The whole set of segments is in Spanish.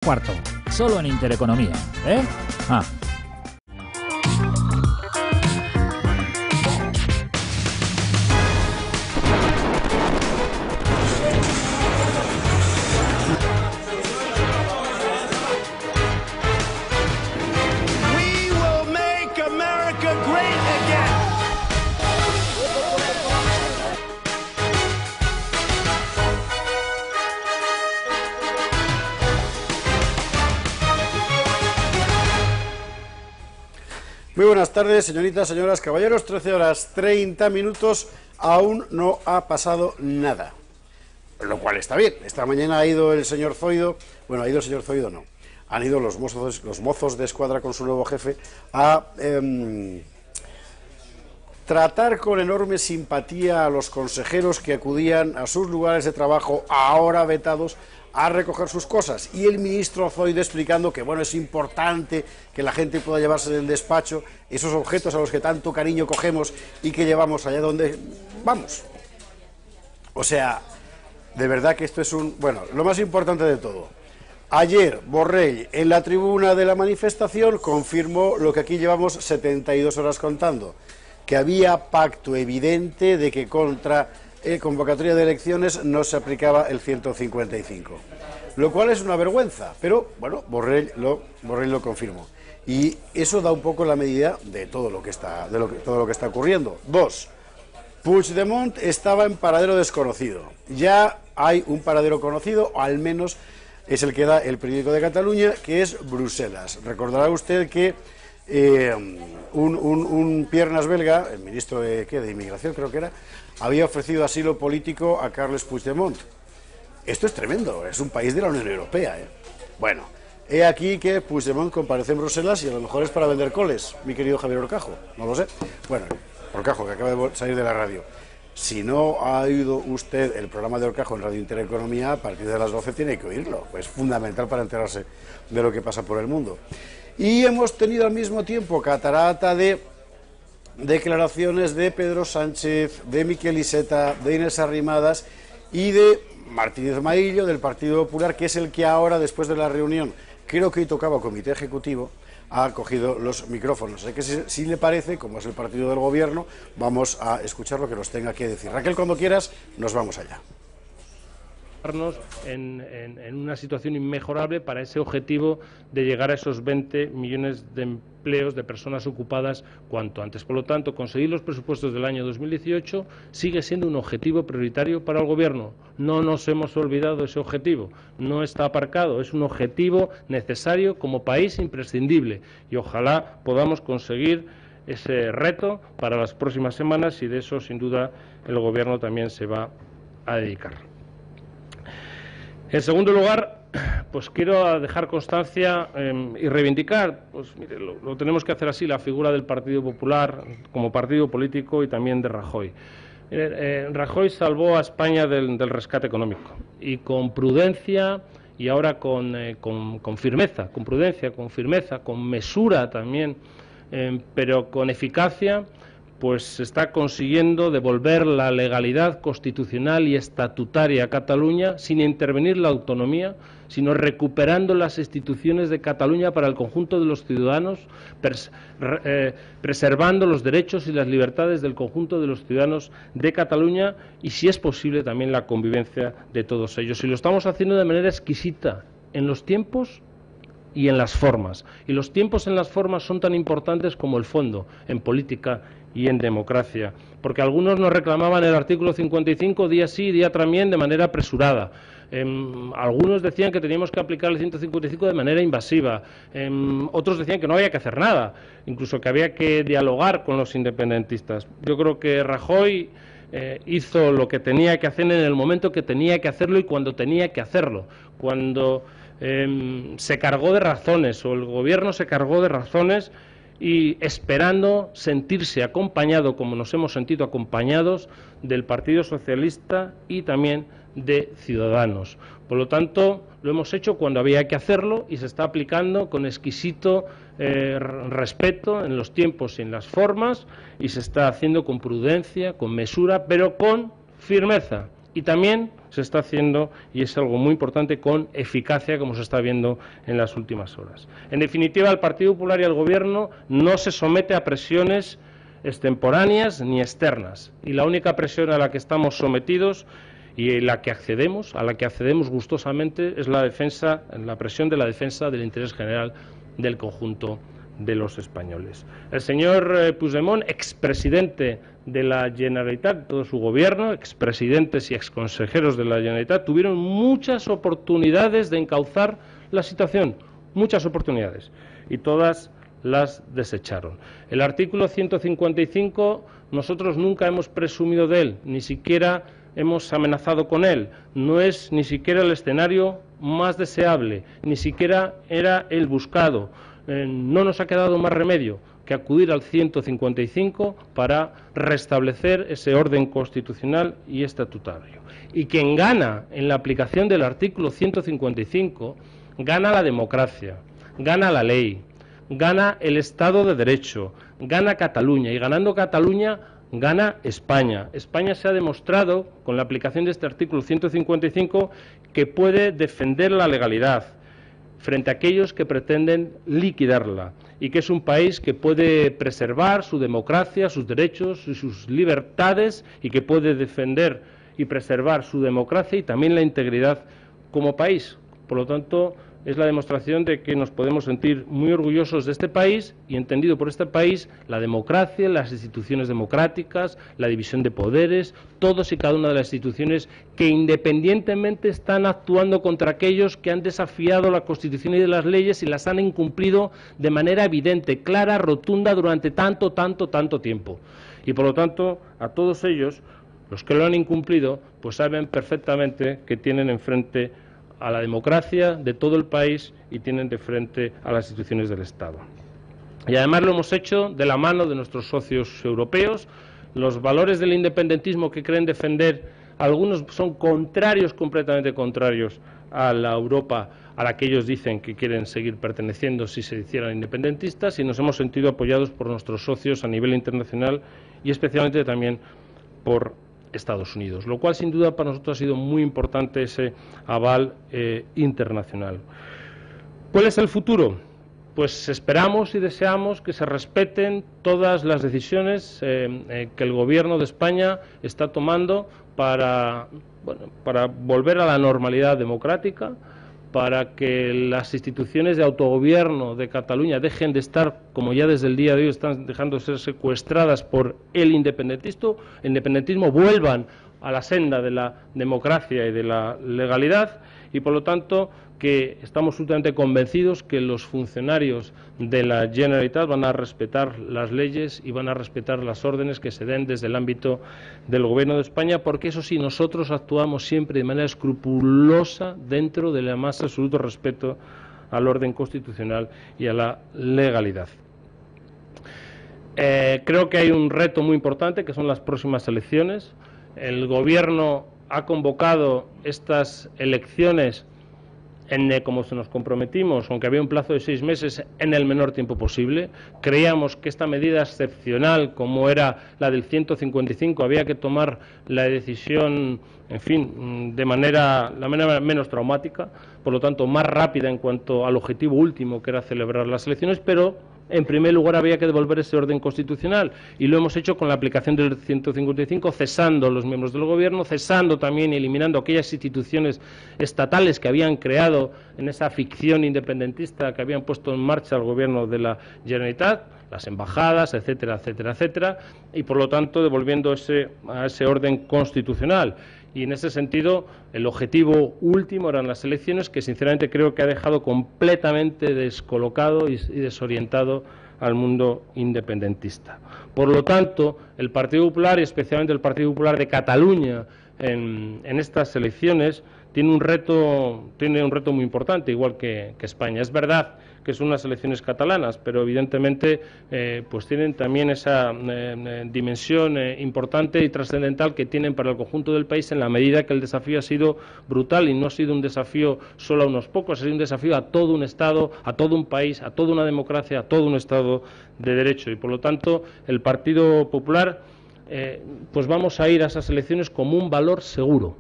Cuarto, solo en Intereconomía, ¿eh? We will make America great again. Muy buenas tardes, señoritas, señoras, caballeros. 13 horas 30 minutos, aún no ha pasado nada. Lo cual está bien. Esta mañana ha ido el señor Zoido, bueno, ha ido el señor Zoido, no. Han ido los mozos de escuadra con su nuevo jefe a tratar con enorme simpatía a los consejeros que acudían a sus lugares de trabajo, ahora vetados, a recoger sus cosas, y el ministro Zoido explicando que bueno, es importante que la gente pueda llevarse del despacho esos objetos a los que tanto cariño cogemos y que llevamos allá donde vamos. O sea, de verdad que esto es bueno, lo más importante de todo. Ayer Borrell, en la tribuna de la manifestación, confirmó lo que aquí llevamos 72 horas contando, que había pacto evidente de que contra convocatoria de elecciones no se aplicaba el 155, lo cual es una vergüenza, pero bueno, Borrell lo confirmó, y eso da un poco la medida de todo lo que está ocurriendo. Dos, Puigdemont estaba en paradero desconocido. Ya hay un paradero conocido, o al menos es el que da el periódico de Cataluña, que es Bruselas. Recordará usted que un piernas belga, el ministro de Inmigración creo que era, había ofrecido asilo político a Carles Puigdemont. Esto es tremendo, es un país de la Unión Europea, ¿eh? Bueno, he aquí que Puigdemont comparece en Bruselas y a lo mejor es para vender coles, mi querido Javier Horcajo, no lo sé. Bueno, Horcajo, que acaba de salir de la radio. Si no ha oído usted el programa de Horcajo en Radio Intereconomía, a partir de las 12 tiene que oírlo, es fundamental para enterarse de lo que pasa por el mundo. Y hemos tenido al mismo tiempo catarata de declaraciones de Pedro Sánchez, de Miquel Iceta, de Inés Arrimadas y de Martínez Maillo, del Partido Popular, que es el que ahora, después de la reunión, creo que hoy tocaba comité ejecutivo, ha cogido los micrófonos. Así que si le parece, como es el partido del gobierno, vamos a escuchar lo que nos tenga que decir. Raquel, cuando quieras, nos vamos allá. En una situación inmejorable para ese objetivo de llegar a esos 20 millones de empleos de personas ocupadas cuanto antes. Por lo tanto, conseguir los presupuestos del año 2018 sigue siendo un objetivo prioritario para el Gobierno. No nos hemos olvidado de ese objetivo, no está aparcado, es un objetivo necesario como país, imprescindible, y ojalá podamos conseguir ese reto para las próximas semanas, y de eso sin duda el Gobierno también se va a dedicar. En segundo lugar, pues quiero dejar constancia y reivindicar, pues mire, lo tenemos que hacer así, la figura del Partido Popular como partido político y también de Rajoy. Rajoy salvó a España del rescate económico, y con prudencia y ahora con firmeza, con prudencia, con firmeza, con mesura también, pero con eficacia, pues se está consiguiendo devolver la legalidad constitucional y estatutaria a Cataluña sin intervenir la autonomía, sino recuperando las instituciones de Cataluña para el conjunto de los ciudadanos, preservando los derechos y las libertades del conjunto de los ciudadanos de Cataluña y, si es posible, también la convivencia de todos ellos. Y lo estamos haciendo de manera exquisita en los tiempos y en las formas. Y los tiempos en las formas son tan importantes como el fondo en política y en democracia, porque algunos nos reclamaban el artículo 55 día sí, día también, de manera apresurada. Algunos decían que teníamos que aplicar el 155 de manera invasiva, otros decían que no había que hacer nada, incluso que había que dialogar con los independentistas. Yo creo que Rajoy hizo lo que tenía que hacer en el momento que tenía que hacerlo y cuando tenía que hacerlo, cuando se cargó de razones, o el Gobierno se cargó de razones, y esperando sentirse acompañado, como nos hemos sentido acompañados, del Partido Socialista y también de Ciudadanos. Por lo tanto, lo hemos hecho cuando había que hacerlo y se está aplicando con exquisito respeto en los tiempos y en las formas, y se está haciendo con prudencia, con mesura, pero con firmeza. Y también se está haciendo, y es algo muy importante, con eficacia, como se está viendo en las últimas horas. En definitiva, el Partido Popular y el Gobierno no se somete a presiones extemporáneas ni externas. Y la única presión a la que estamos sometidos y a la que accedemos gustosamente, es la presión de la defensa del interés general del conjunto de los españoles. El señor Puigdemont, expresidente de la Generalitat, todo su gobierno, expresidentes y exconsejeros de la Generalitat, tuvieron muchas oportunidades de encauzar la situación, muchas oportunidades, y todas las desecharon. El artículo 155, nosotros nunca hemos presumido de él, ni siquiera hemos amenazado con él, no es ni siquiera el escenario más deseable, ni siquiera era el buscado. No nos ha quedado más remedio que acudir al 155 para restablecer ese orden constitucional y estatutario. Y quien gana en la aplicación del artículo 155, gana la democracia, gana la ley, gana el Estado de Derecho, gana Cataluña, y ganando Cataluña, gana España. España se ha demostrado, con la aplicación de este artículo 155, que puede defender la legalidad frente a aquellos que pretenden liquidarla, y que es un país que puede preservar su democracia, sus derechos y sus libertades, y que puede defender y preservar su democracia y también la integridad como país. Por lo tanto, es la demostración de que nos podemos sentir muy orgullosos de este país, y entendido por este país la democracia, las instituciones democráticas, la división de poderes, todos y cada una de las instituciones que independientemente están actuando contra aquellos que han desafiado la Constitución y las leyes y las han incumplido de manera evidente, clara, rotunda durante tanto tiempo. Y por lo tanto, a todos ellos, los que lo han incumplido, pues saben perfectamente que tienen enfrente a la democracia de todo el país y tienen de frente a las instituciones del Estado. Y además lo hemos hecho de la mano de nuestros socios europeos. Los valores del independentismo que creen defender algunos son contrarios, completamente contrarios a la Europa a la que ellos dicen que quieren seguir perteneciendo si se hicieran independentistas, y nos hemos sentido apoyados por nuestros socios a nivel internacional y especialmente también por Estados Unidos, lo cual sin duda para nosotros ha sido muy importante, ese aval internacional. ¿Cuál es el futuro? Pues esperamos y deseamos que se respeten todas las decisiones que el Gobierno de España está tomando para volver a la normalidad democrática, para que las instituciones de autogobierno de Cataluña dejen de estar, como ya desde el día de hoy están dejando de ser secuestradas por el independentismo, vuelvan a la senda de la democracia y de la legalidad, y por lo tanto que estamos absolutamente convencidos que los funcionarios de la Generalitat van a respetar las leyes y van a respetar las órdenes que se den desde el ámbito del Gobierno de España, porque eso sí, nosotros actuamos siempre de manera escrupulosa dentro del más absoluto respeto al orden constitucional y a la legalidad. Creo que hay un reto muy importante, que son las próximas elecciones. El Gobierno ha convocado estas elecciones como se nos comprometimos, aunque había un plazo de 6 meses, en el menor tiempo posible. Creíamos que esta medida excepcional, como era la del 155, había que tomar la decisión, en fin, de la manera menos traumática, por lo tanto más rápida en cuanto al objetivo último, que era celebrar las elecciones, pero en primer lugar había que devolver ese orden constitucional, y lo hemos hecho con la aplicación del 155, cesando a los miembros del Gobierno, cesando también y eliminando aquellas instituciones estatales que habían creado en esa ficción independentista que habían puesto en marcha el Gobierno de la Generalitat, las embajadas, etcétera, etcétera, etcétera, y por lo tanto devolviendo a ese orden constitucional. Y en ese sentido, el objetivo último eran las elecciones, que sinceramente creo que ha dejado completamente descolocado y desorientado al mundo independentista. Por lo tanto, el Partido Popular, y especialmente el Partido Popular de Cataluña, en estas elecciones, tiene un reto muy importante, igual que España. Es verdad que son unas elecciones catalanas, pero evidentemente pues tienen también esa dimensión importante y trascendental que tienen para el conjunto del país, en la medida que el desafío ha sido brutal, y no ha sido un desafío solo a unos pocos, ha sido un desafío a todo un Estado, a todo un país, a toda una democracia, a todo un Estado de Derecho. Y por lo tanto el Partido Popular pues vamos a ir a esas elecciones como un valor seguro.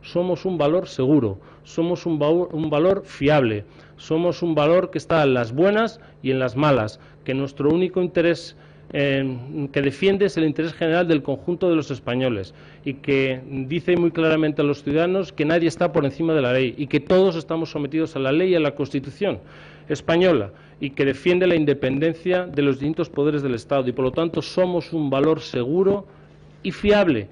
Somos un valor seguro, somos un valor fiable, somos un valor que está en las buenas y en las malas, que nuestro único interés que defiende es el interés general del conjunto de los españoles y que dice muy claramente a los ciudadanos que nadie está por encima de la ley y que todos estamos sometidos a la ley y a la Constitución española y que defiende la independencia de los distintos poderes del Estado y por lo tanto somos un valor seguro y fiable,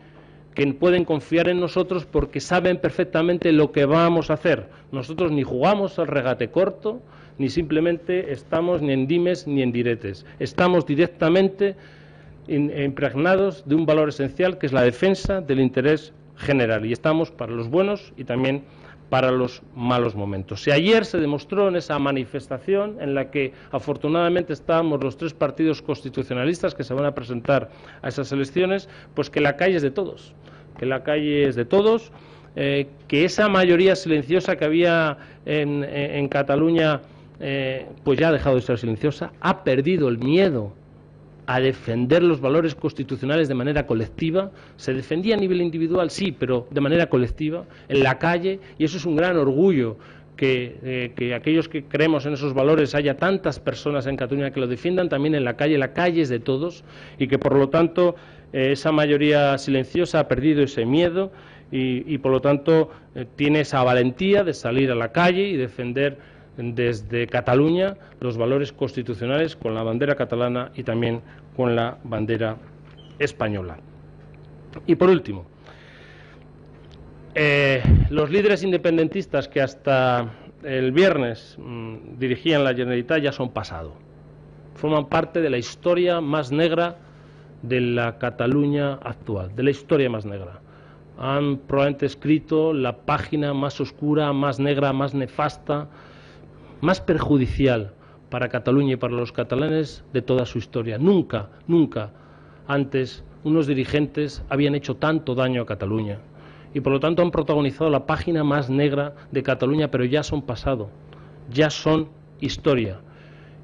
que pueden confiar en nosotros porque saben perfectamente lo que vamos a hacer. Nosotros ni jugamos al regate corto, ni simplemente estamos ni en dimes ni en diretes. Estamos directamente impregnados de un valor esencial que es la defensa del interés general y estamos para los buenos y también para los malos momentos. Si ayer se demostró en esa manifestación en la que afortunadamente estábamos los 3 partidos constitucionalistas que se van a presentar a esas elecciones, pues que la calle es de todos, que esa mayoría silenciosa que había en Cataluña pues ya ha dejado de ser silenciosa, ha perdido el miedo a defender los valores constitucionales de manera colectiva. Se defendía a nivel individual, sí, pero de manera colectiva, en la calle, y eso es un gran orgullo que aquellos que creemos en esos valores haya tantas personas en Cataluña que lo defiendan también en la calle es de todos, y que por lo tanto esa mayoría silenciosa ha perdido ese miedo y por lo tanto tiene esa valentía de salir a la calle y defender desde Cataluña los valores constitucionales con la bandera catalana y también con la bandera española. Y por último, los líderes independentistas que hasta el viernes dirigían la Generalitat ya son pasado. Forman parte de la historia más negra de la Cataluña actual, de la historia más negra. Han probablemente escrito la página más oscura, más negra, más nefasta, más perjudicial para Cataluña y para los catalanes de toda su historia. Nunca, nunca antes unos dirigentes habían hecho tanto daño a Cataluña y por lo tanto han protagonizado la página más negra de Cataluña, pero ya son pasado, ya son historia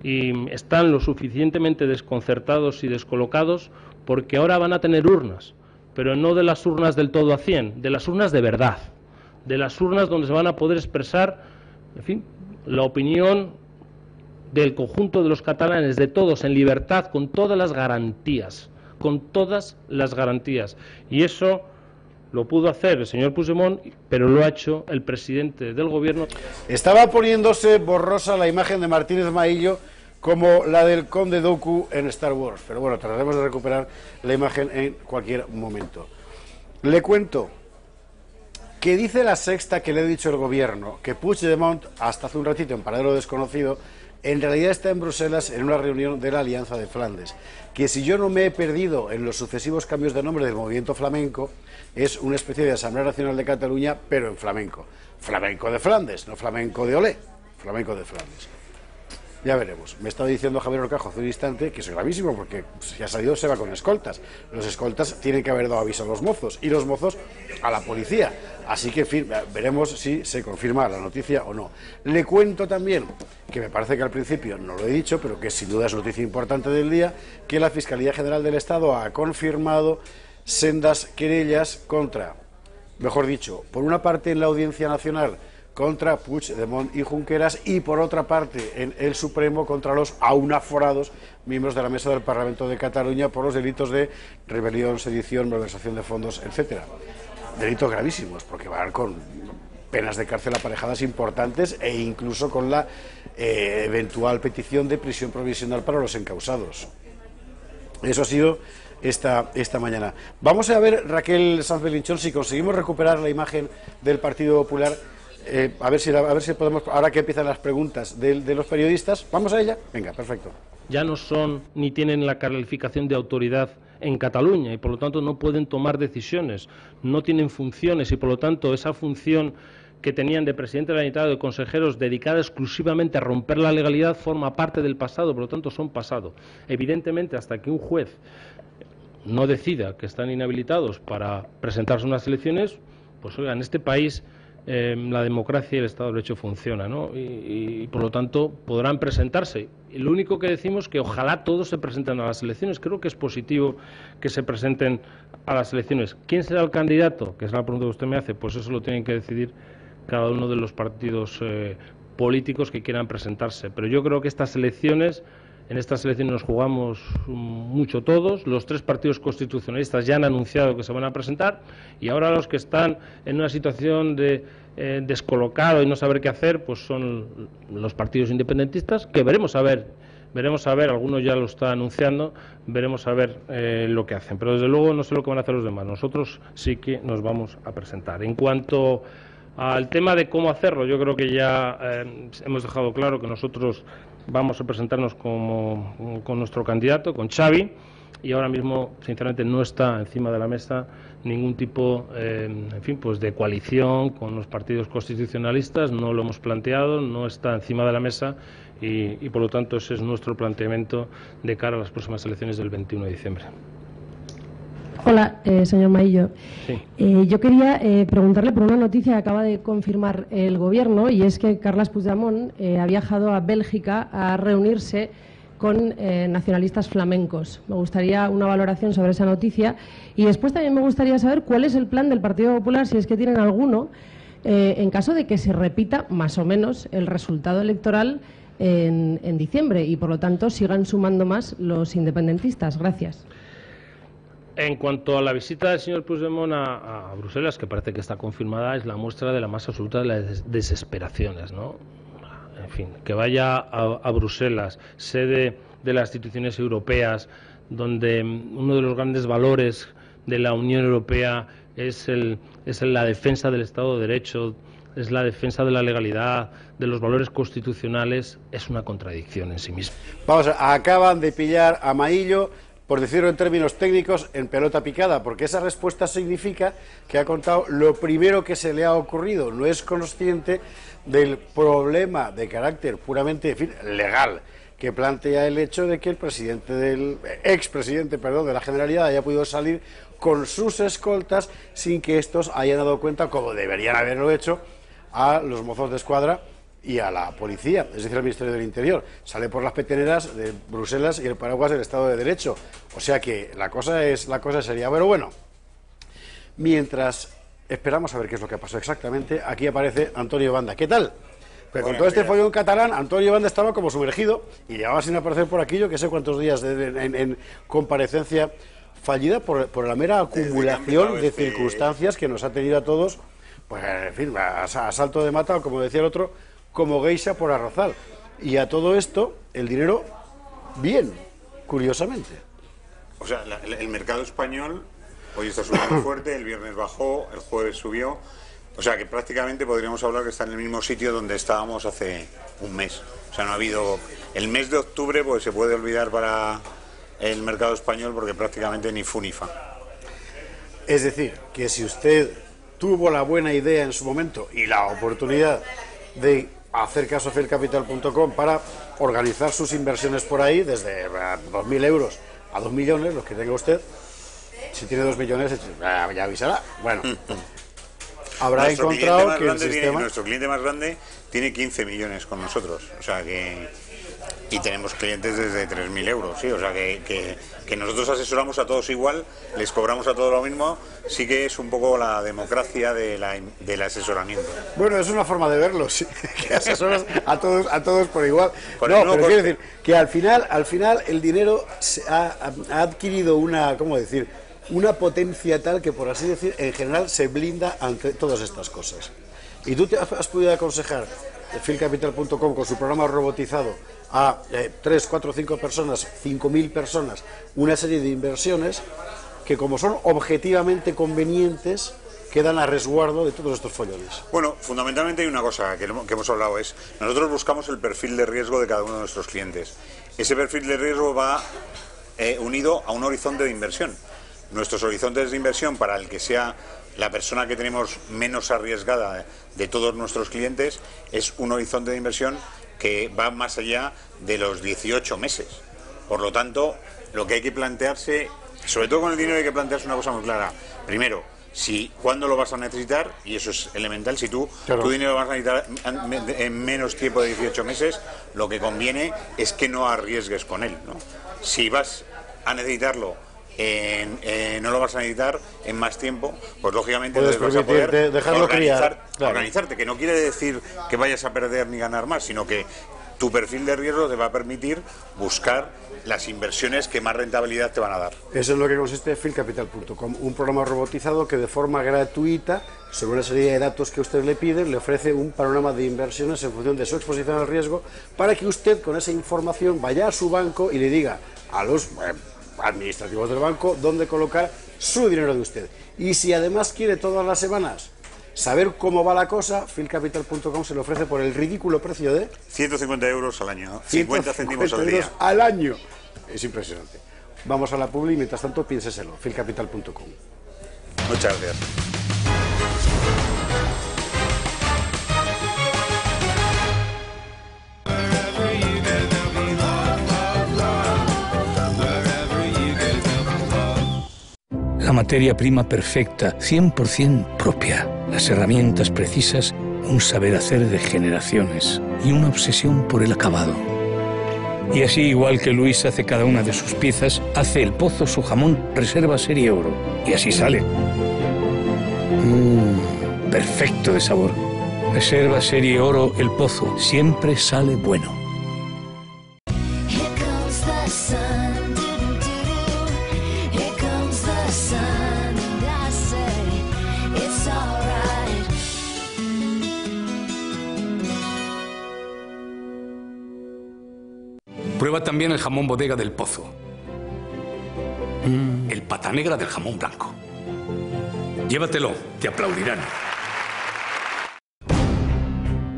y están lo suficientemente desconcertados y descolocados porque ahora van a tener urnas, pero no de las urnas del todo a 100, de las urnas de verdad, de las urnas donde se van a poder expresar, en fin, la opinión del conjunto de los catalanes, de todos, en libertad, con todas las garantías, y eso lo pudo hacer el señor Puigdemont, pero lo ha hecho el presidente del gobierno. Estaba poniéndose borrosa la imagen de Martínez Maillo como la del Conde Dooku en Star Wars, pero bueno, trataremos de recuperar la imagen en cualquier momento. Le cuento que dice La Sexta que le ha dicho el gobierno que Puigdemont, hasta hace un ratito en paradero desconocido, en realidad está en Bruselas en una reunión de la Alianza de Flandes, que si yo no me he perdido en los sucesivos cambios de nombre del movimiento flamenco, es una especie de Asamblea Nacional de Cataluña, pero en flamenco. Flamenco de Flandes, no flamenco de Olé, flamenco de Flandes. Ya veremos. Me estaba diciendo Javier Orcajo hace un instante que es gravísimo porque si ha salido se va con escoltas. Los escoltas tienen que haber dado aviso a los mozos y los mozos a la policía. Así que, en fin, veremos si se confirma la noticia o no. Le cuento también, que me parece que al principio no lo he dicho, pero que sin duda es noticia importante del día, que la Fiscalía General del Estado ha confirmado sendas querellas contra, mejor dicho, por una parte en la Audiencia Nacional, contra Puigdemont y Junqueras y por otra parte en el Supremo contra los aún aforados miembros de la Mesa del Parlamento de Cataluña por los delitos de rebelión, sedición, malversación de fondos, etcétera. Delitos gravísimos porque van con penas de cárcel aparejadas importantes e incluso con la eventual petición de prisión provisional para los encausados. Eso ha sido esta mañana. Vamos a ver, Raquel Sanz Belinchón, si conseguimos recuperar la imagen del Partido Popular. A ver si podemos, ahora que empiezan las preguntas de los periodistas, ¿vamos a ella? Venga, perfecto. Ya no son ni tienen la calificación de autoridad en Cataluña y por lo tanto no pueden tomar decisiones, no tienen funciones y por lo tanto esa función que tenían de presidente de la Generalitat o de consejeros dedicada exclusivamente a romper la legalidad forma parte del pasado, por lo tanto son pasado. Evidentemente, hasta que un juez no decida que están inhabilitados para presentarse a unas elecciones, pues oiga, en este país la democracia y el Estado de Derecho funciona, ¿no? Y por lo tanto podrán presentarse. Y lo único que decimos es que ojalá todos se presenten a las elecciones. Creo que es positivo que se presenten a las elecciones. ¿Quién será el candidato? Que es la pregunta que usted me hace. Pues eso lo tienen que decidir cada uno de los partidos políticos que quieran presentarse. Pero yo creo que en estas elecciones nos jugamos mucho todos. Los 3 partidos constitucionalistas ya han anunciado que se van a presentar, y ahora los que están en una situación de descolocado y no saber qué hacer, pues son los partidos independentistas, que veremos a ver, algunos ya lo están anunciando, veremos a ver lo que hacen. Pero desde luego no sé lo que van a hacer los demás. Nosotros sí que nos vamos a presentar. En cuanto al tema de cómo hacerlo, yo creo que ya hemos dejado claro que nosotros vamos a presentarnos con nuestro candidato, con Xavi, y ahora mismo, sinceramente, no está encima de la mesa ningún tipo, pues de coalición con los partidos constitucionalistas. No lo hemos planteado, no está encima de la mesa, y por lo tanto ese es nuestro planteamiento de cara a las próximas elecciones del 21 de diciembre. Hola, señor Maillo. Sí. Yo quería preguntarle por una noticia que acaba de confirmar el Gobierno, y es que Carles Puigdemont ha viajado a Bélgica a reunirse con nacionalistas flamencos. Me gustaría una valoración sobre esa noticia, y después también me gustaría saber cuál es el plan del Partido Popular, si es que tienen alguno, en caso de que se repita más o menos el resultado electoral en diciembre y, por lo tanto, sigan sumando más los independentistas. Gracias. En cuanto a la visita del señor Puigdemont a Bruselas, que parece que está confirmada, es la muestra de la más absoluta de las desesperaciones, ¿no? En fin, que vaya a Bruselas, sede de las instituciones europeas, donde uno de los grandes valores de la Unión Europea es la defensa del Estado de Derecho, es la defensa de la legalidad, de los valores constitucionales, es una contradicción en sí misma. Vamos, acaban de pillar a Maillo, por decirlo en términos técnicos, en pelota picada, porque esa respuesta significa que ha contado lo primero que se le ha ocurrido. No es consciente del problema de carácter puramente, en fin, legal, que plantea el hecho de que el expresidente de la Generalidad haya podido salir con sus escoltas sin que estos hayan dado cuenta, como deberían haberlo hecho, a los mozos de escuadra y a la policía, es decir, al Ministerio del Interior. Sale por las peteneras de Bruselas y el paraguas del Estado de Derecho. O sea que la cosa sería. Pero bueno, mientras esperamos a ver qué es lo que pasó exactamente, aquí aparece Antonio Banda. ¿Qué tal? Pero con todo este follón catalán, Antonio Banda estaba como sumergido y llevaba sin aparecer por aquí, yo que sé cuántos días en comparecencia fallida por la mera acumulación de circunstancias que nos ha tenido a todos, pues en fin, a salto de mata, o como decía el otro, como geisha por arrozal. Y a todo esto, el dinero, bien, curiosamente. O sea, el mercado español hoy está subiendo fuerte, el viernes bajó, el jueves subió. O sea, que prácticamente podríamos hablar que está en el mismo sitio donde estábamos hace un mes. O sea, no ha habido... El mes de octubre pues se puede olvidar para el mercado español porque prácticamente ni fu ni fa. Es decir, que si usted tuvo la buena idea en su momento y la oportunidad de hacer caso a fielcapital.com para organizar sus inversiones por ahí, desde 2.000 euros a 2 millones, los que tenga usted, si tiene 2 millones ya avisará. Bueno, habrá encontrado que el sistema... Nuestro cliente más grande tiene 15 millones con nosotros, o sea que... Y tenemos clientes desde 3.000 euros, sí, o sea que nosotros asesoramos a todos igual, les cobramos a todos lo mismo, sí que es un poco la democracia del asesoramiento. Bueno, es una forma de verlo, sí, que asesoras a todos por igual. No, pero quiero decir que al final el dinero ha adquirido una, ¿cómo decir?, una potencia tal que, por así decir, en general se blinda ante todas estas cosas. Y tú te has podido aconsejar fielcapital.com con su programa robotizado a 3, 4, 5 personas, 5.000 personas, una serie de inversiones que, como son objetivamente convenientes, quedan a resguardo de todos estos follones. Bueno, fundamentalmente hay una cosa que hemos hablado, es nosotros buscamos el perfil de riesgo de cada uno de nuestros clientes. Ese perfil de riesgo va unido a un horizonte de inversión. Nuestros horizontes de inversión, para el que sea la persona que tenemos menos arriesgada de todos nuestros clientes, es un horizonte de inversión que va más allá de los 18 meses. Por lo tanto, lo que hay que plantearse, sobre todo con el dinero, hay que plantearse una cosa muy clara. Primero, cuándo lo vas a necesitar, y eso es elemental. Si tu dinero lo vas a necesitar en menos tiempo de 18 meses, lo que conviene es que no arriesgues con él, ¿no? Si vas a necesitarlo, no lo vas a necesitar en más tiempo, pues lógicamente puedes vas a poder dejarlo organizarte, que no quiere decir que vayas a perder ni ganar más, sino que tu perfil de riesgo te va a permitir buscar las inversiones que más rentabilidad te van a dar. Eso es lo que consiste fincapital.com, un programa robotizado que de forma gratuita, sobre una serie de datos que usted le pide, le ofrece un panorama de inversiones en función de su exposición al riesgo, para que usted con esa información vaya a su banco y le diga a los administrativos del banco dónde colocar su dinero de usted. Y si además quiere todas las semanas saber cómo va la cosa, fincapital.com se le ofrece por el ridículo precio de 150 euros al año, 50 céntimos al día. Al año. Es impresionante. Vamos a la publi y mientras tanto piénseselo, fincapital.com. Muchas gracias. La materia prima perfecta, 100% propia, las herramientas precisas, un saber hacer de generaciones y una obsesión por el acabado. Y así, igual que Luis hace cada una de sus piezas, hace El Pozo su jamón Reserva Serie Oro. Y así sale. Perfecto de sabor. Reserva Serie Oro El Pozo, siempre sale bueno. Prueba también el jamón Bodega del Pozo. El pata negra del jamón blanco. Llévatelo, te aplaudirán.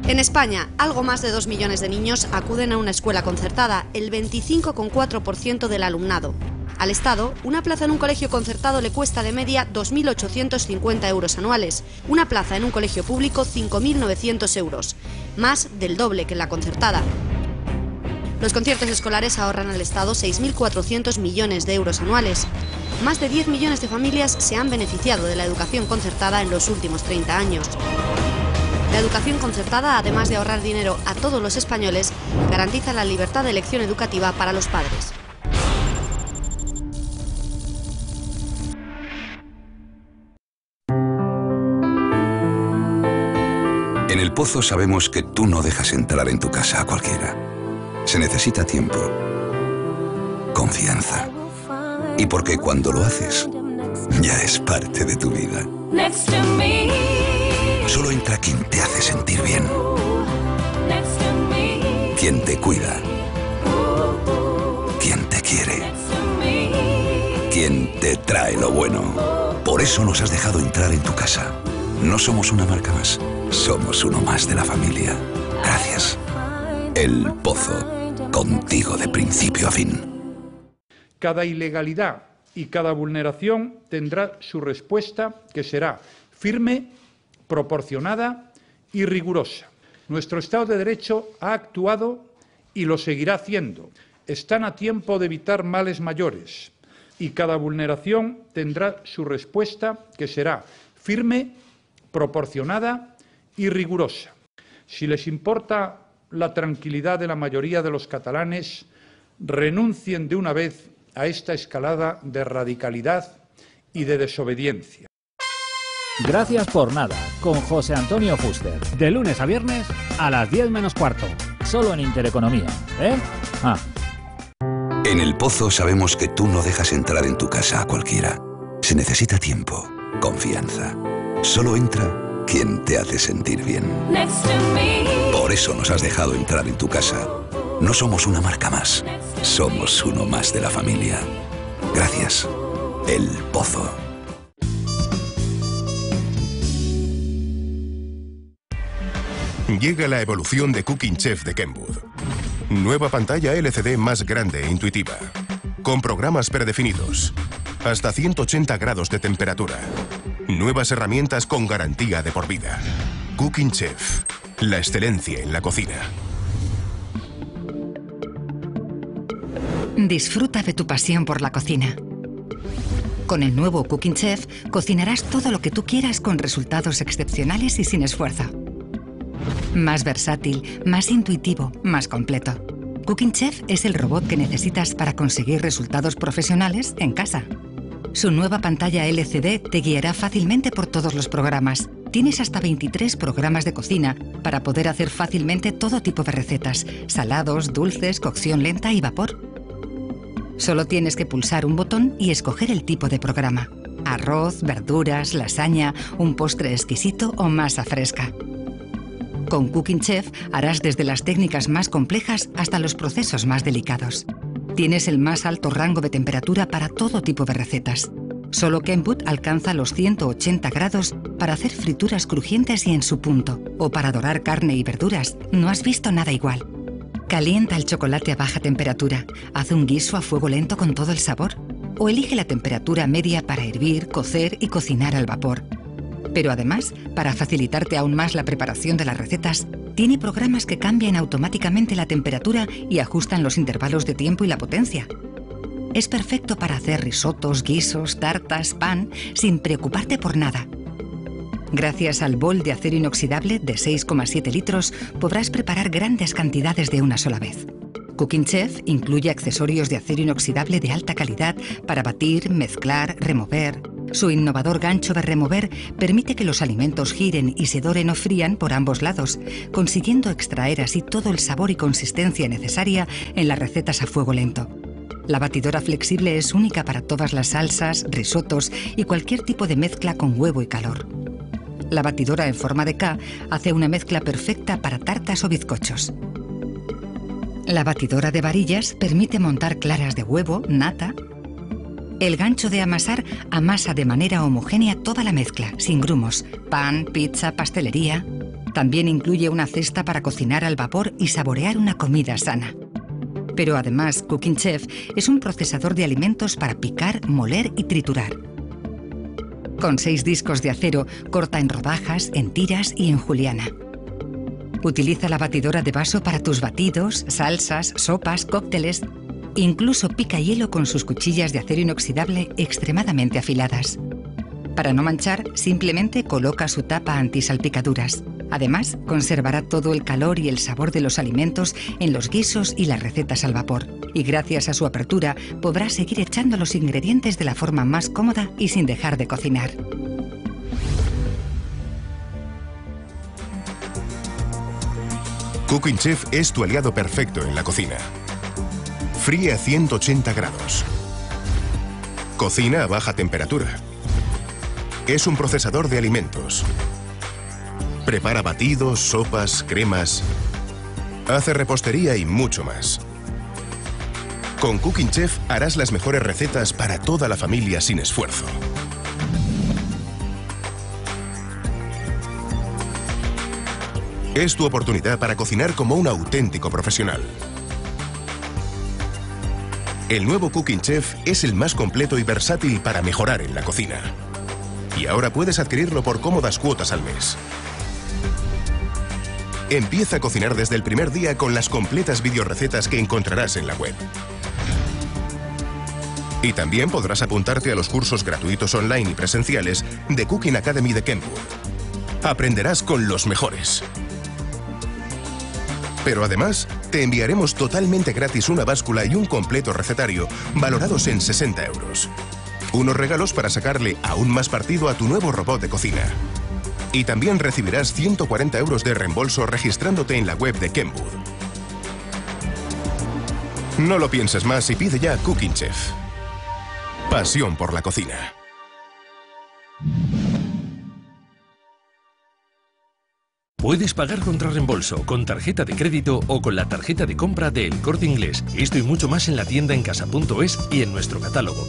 En España, algo más de 2 millones de niños acuden a una escuela concertada, el 25,4% del alumnado. Al Estado, una plaza en un colegio concertado le cuesta de media 2.850 euros anuales, una plaza en un colegio público 5.900 euros, más del doble que en la concertada. Los conciertos escolares ahorran al Estado 6.400 millones de euros anuales. Más de 10 millones de familias se han beneficiado de la educación concertada en los últimos 30 años. La educación concertada, además de ahorrar dinero a todos los españoles, garantiza la libertad de elección educativa para los padres. En El Pozo sabemos que tú no dejas entrar en tu casa a cualquiera. Se necesita tiempo, confianza, y porque cuando lo haces, ya es parte de tu vida. Solo entra quien te hace sentir bien, quien te cuida, quien te quiere, quien te trae lo bueno. Por eso nos has dejado entrar en tu casa. No somos una marca más, somos uno más de la familia. Gracias. El Pozo. Contigo de principio a fin. Cada ilegalidad y cada vulneración tendrá su respuesta, que será firme, proporcionada y rigurosa. Nuestro Estado de Derecho ha actuado y lo seguirá haciendo. Están a tiempo de evitar males mayores y cada vulneración tendrá su respuesta, que será firme, proporcionada y rigurosa. Si les importa la tranquilidad de la mayoría de los catalanes, renuncien de una vez a esta escalada de radicalidad y de desobediencia. Gracias por nada, con José Antonio Fuster. De lunes a viernes a las 10 menos cuarto. Solo en Intereconomía, ¿eh? En El Pozo sabemos que tú no dejas entrar en tu casa a cualquiera. Se necesita tiempo, confianza. Solo entra quien te hace sentir bien. Por eso nos has dejado entrar en tu casa. No somos una marca más, somos uno más de la familia. Gracias. El Pozo. Llega la evolución de Cooking Chef de Kenwood. Nueva pantalla LCD más grande e intuitiva. Con programas predefinidos. Hasta 180 grados de temperatura. Nuevas herramientas con garantía de por vida. Cooking Chef. La excelencia en la cocina. Disfruta de tu pasión por la cocina. Con el nuevo Cooking Chef, cocinarás todo lo que tú quieras con resultados excepcionales y sin esfuerzo. Más versátil, más intuitivo, más completo. Cooking Chef es el robot que necesitas para conseguir resultados profesionales en casa. Su nueva pantalla LCD te guiará fácilmente por todos los programas. Tienes hasta 23 programas de cocina para poder hacer fácilmente todo tipo de recetas: salados, dulces, cocción lenta y vapor. Solo tienes que pulsar un botón y escoger el tipo de programa: arroz, verduras, lasaña, un postre exquisito o masa fresca. Con Cooking Chef harás desde las técnicas más complejas hasta los procesos más delicados. Tienes el más alto rango de temperatura para todo tipo de recetas. Solo Kenwood alcanza los 180 grados para hacer frituras crujientes y en su punto, o para dorar carne y verduras. No has visto nada igual. Calienta el chocolate a baja temperatura, haz un guiso a fuego lento con todo el sabor, o elige la temperatura media para hervir, cocer y cocinar al vapor. Pero además, para facilitarte aún más la preparación de las recetas, tiene programas que cambian automáticamente la temperatura y ajustan los intervalos de tiempo y la potencia. Es perfecto para hacer risotos, guisos, tartas, pan, sin preocuparte por nada. Gracias al bol de acero inoxidable de 6,7 litros, podrás preparar grandes cantidades de una sola vez. Cooking Chef incluye accesorios de acero inoxidable de alta calidad para batir, mezclar, remover. Su innovador gancho de remover permite que los alimentos giren y se doren o frían por ambos lados, consiguiendo extraer así todo el sabor y consistencia necesaria en las recetas a fuego lento. La batidora flexible es única para todas las salsas, risotos y cualquier tipo de mezcla con huevo y calor. La batidora en forma de K hace una mezcla perfecta para tartas o bizcochos. La batidora de varillas permite montar claras de huevo, nata. El gancho de amasar amasa de manera homogénea toda la mezcla, sin grumos: pan, pizza, pastelería. También incluye una cesta para cocinar al vapor y saborear una comida sana. Pero además, Cooking Chef es un procesador de alimentos para picar, moler y triturar. Con 6 discos de acero, corta en rodajas, en tiras y en juliana. Utiliza la batidora de vaso para tus batidos, salsas, sopas, cócteles. Incluso pica hielo con sus cuchillas de acero inoxidable extremadamente afiladas. Para no manchar, simplemente coloca su tapa antisalpicaduras. Además, conservará todo el calor y el sabor de los alimentos en los guisos y las recetas al vapor. Y gracias a su apertura, podrás seguir echando los ingredientes de la forma más cómoda y sin dejar de cocinar. Cooking Chef es tu aliado perfecto en la cocina. Fríe a 180 grados. Cocina a baja temperatura. Es un procesador de alimentos. Prepara batidos, sopas, cremas. Hace repostería y mucho más. Con Cooking Chef harás las mejores recetas para toda la familia sin esfuerzo. Es tu oportunidad para cocinar como un auténtico profesional. El nuevo Cooking Chef es el más completo y versátil para mejorar en la cocina. Y ahora puedes adquirirlo por cómodas cuotas al mes. Empieza a cocinar desde el primer día con las completas videorecetas que encontrarás en la web. Y también podrás apuntarte a los cursos gratuitos online y presenciales de Cooking Academy de Kenwood. Aprenderás con los mejores. Pero además, te enviaremos totalmente gratis una báscula y un completo recetario valorados en 60 euros. Unos regalos para sacarle aún más partido a tu nuevo robot de cocina. Y también recibirás 140 euros de reembolso registrándote en la web de Kenwood. No lo pienses más y pide ya Cooking Chef. Pasión por la cocina. Puedes pagar contra reembolso, con tarjeta de crédito o con la tarjeta de compra de El Corte Inglés. Esto y mucho más en la tienda en casa.es y en nuestro catálogo.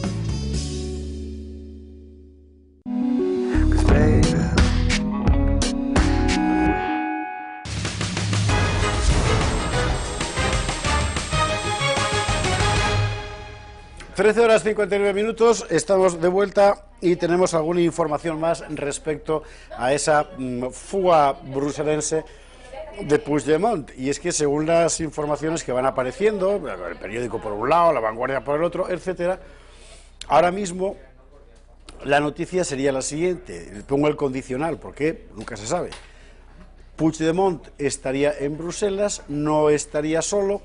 Horas 59 minutos, estamos de vuelta y tenemos alguna información más respecto a esa fuga bruselense de Puigdemont. Y es que según las informaciones que van apareciendo, el periódico por un lado, La Vanguardia por el otro, etcétera, ahora mismo la noticia sería la siguiente, le pongo el condicional, porque nunca se sabe. Puigdemont estaría en Bruselas, no estaría solo,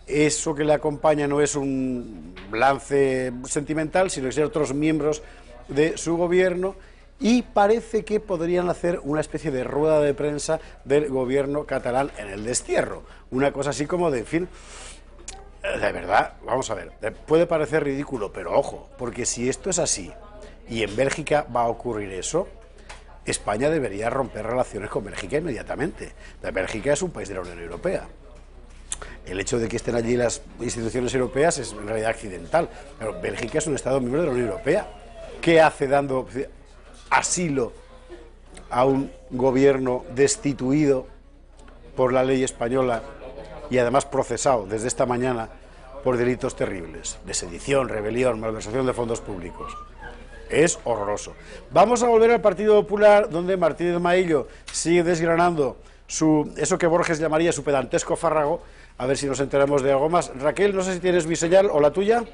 eso que le acompaña no es un lance sentimental, sino que son otros miembros de su gobierno, y parece que podrían hacer una especie de rueda de prensa del gobierno catalán en el destierro, una cosa así como de, en fin, de verdad, vamos a ver, puede parecer ridículo, pero ojo, porque si esto es así, y en Bélgica va a ocurrir eso, España debería romper relaciones con Bélgica inmediatamente. Bélgica es un país de la Unión Europea. El hecho de que estén allí las instituciones europeas es en realidad accidental, pero Bélgica es un Estado miembro de la Unión Europea. ¿Qué hace dando asilo a un gobierno destituido por la ley española y además procesado desde esta mañana por delitos terribles, de sedición, rebelión, malversación de fondos públicos? Es horroroso. Vamos a volver al Partido Popular, donde Martínez Maillo sigue desgranando eso que Borges llamaría su pedantesco fárrago, a ver si nos enteramos de algo más. Raquel, no sé si tienes mi señal o la tuya.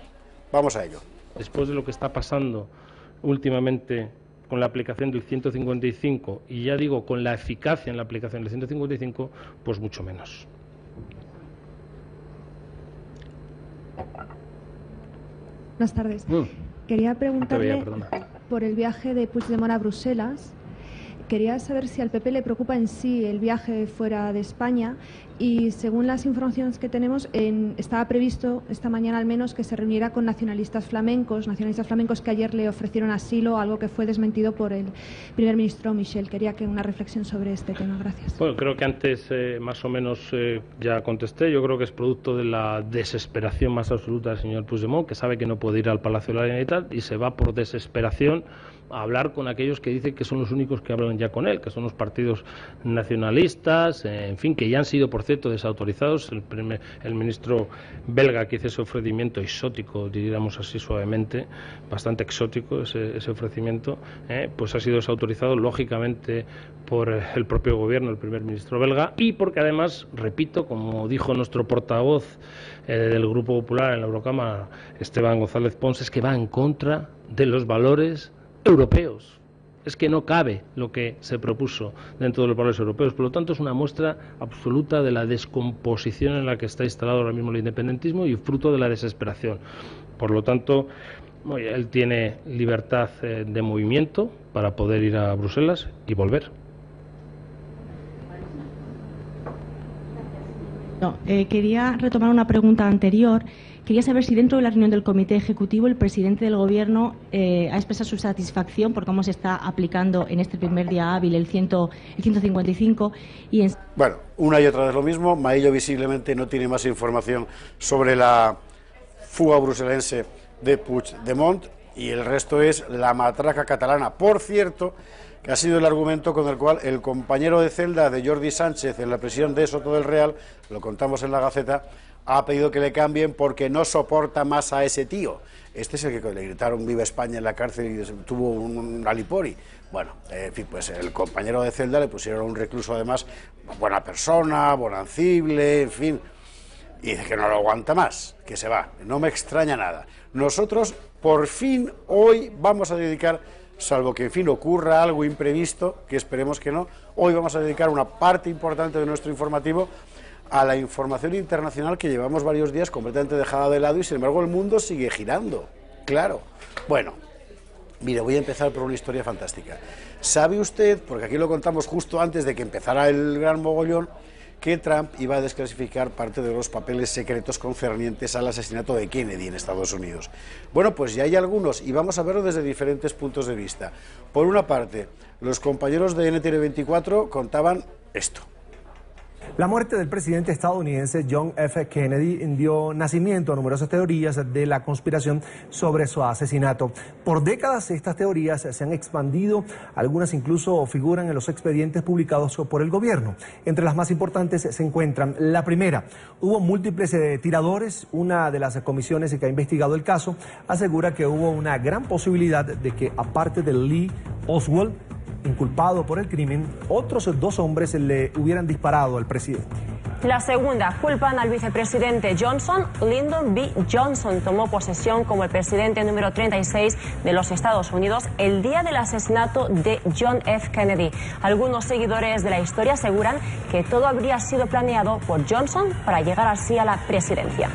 Vamos a ello. Después de lo que está pasando últimamente con la aplicación del 155, y ya digo, con la eficacia en la aplicación del 155, pues mucho menos. Buenas tardes. Quería preguntarle por el viaje de Puigdemont a Bruselas. Quería saber si al PP le preocupa en sí el viaje fuera de España y, según las informaciones que tenemos, estaba previsto esta mañana al menos que se reuniera con nacionalistas flamencos que ayer le ofrecieron asilo, algo que fue desmentido por el primer ministro Michel. Quería que una reflexión sobre este tema. Gracias. Bueno, creo que antes más o menos ya contesté. Yo creo que es producto de la desesperación más absoluta del señor Puigdemont, que sabe que no puede ir al Palacio de la Generalitat y se va por desesperación a hablar con aquellos que dicen que son los únicos que hablan ya con él, que son los partidos nacionalistas, en fin, que ya han sido, por cierto, desautorizados. El ministro belga que hizo ese ofrecimiento exótico, diríamos así suavemente, bastante exótico ese ofrecimiento, pues ha sido desautorizado, lógicamente, por el propio gobierno, el primer ministro belga, y porque además, repito, como dijo nuestro portavoz del Grupo Popular en la Eurocámara, Esteban González Pons, es que va en contra de los valores europeos. Es que no cabe lo que se propuso dentro de los valores europeos. Por lo tanto, es una muestra absoluta de la descomposición en la que está instalado ahora mismo el independentismo y fruto de la desesperación. Por lo tanto, él tiene libertad de movimiento para poder ir a Bruselas y volver. No, quería retomar una pregunta anterior. Quería saber si dentro de la reunión del Comité Ejecutivo el presidente del Gobierno ha expresado su satisfacción por cómo se está aplicando en este primer día hábil el 155. Bueno, una y otra vez lo mismo. Maillo visiblemente no tiene más información sobre la fuga bruselense de Puigdemont y el resto es la matraca catalana. Por cierto, que ha sido el argumento con el cual el compañero de celda de Jordi Sánchez en la prisión de Soto del Real, lo contamos en la Gaceta, ha pedido que le cambien porque no soporta más a ese tío. Este es el que le gritaron Viva España en la cárcel y tuvo un alipori. Bueno, en fin, pues el compañero de celda le pusieron un recluso además, buena persona, bonancible, en fin, y dice que no lo aguanta más, que se va. No me extraña nada. Nosotros, por fin, hoy vamos a dedicar, salvo que en fin ocurra algo imprevisto, que esperemos que no, hoy vamos a dedicar una parte importante de nuestro informativo a la información internacional que llevamos varios días completamente dejada de lado y sin embargo el mundo sigue girando, claro. Bueno, mire, voy a empezar por una historia fantástica. ¿Sabe usted, porque aquí lo contamos justo antes de que empezara el gran mogollón, que Trump iba a desclasificar parte de los papeles secretos concernientes al asesinato de Kennedy en Estados Unidos? Bueno, pues ya hay algunos y vamos a verlo desde diferentes puntos de vista. Por una parte, los compañeros de NTN24 contaban esto. La muerte del presidente estadounidense John F. Kennedy dio nacimiento a numerosas teorías de la conspiración sobre su asesinato. Por décadas estas teorías se han expandido, algunas incluso figuran en los expedientes publicados por el gobierno. Entre las más importantes se encuentran la primera. Hubo múltiples tiradores. Una de las comisiones que ha investigado el caso asegura que hubo una gran posibilidad de que, aparte de Lee Oswald, inculpado por el crimen, otros dos hombres le hubieran disparado al presidente. La segunda, culpan al vicepresidente Johnson. Lyndon B. Johnson tomó posesión como el presidente número 36 de los Estados Unidos el día del asesinato de John F. Kennedy. Algunos seguidores de la historia aseguran que todo habría sido planeado por Johnson para llegar así a la presidencia.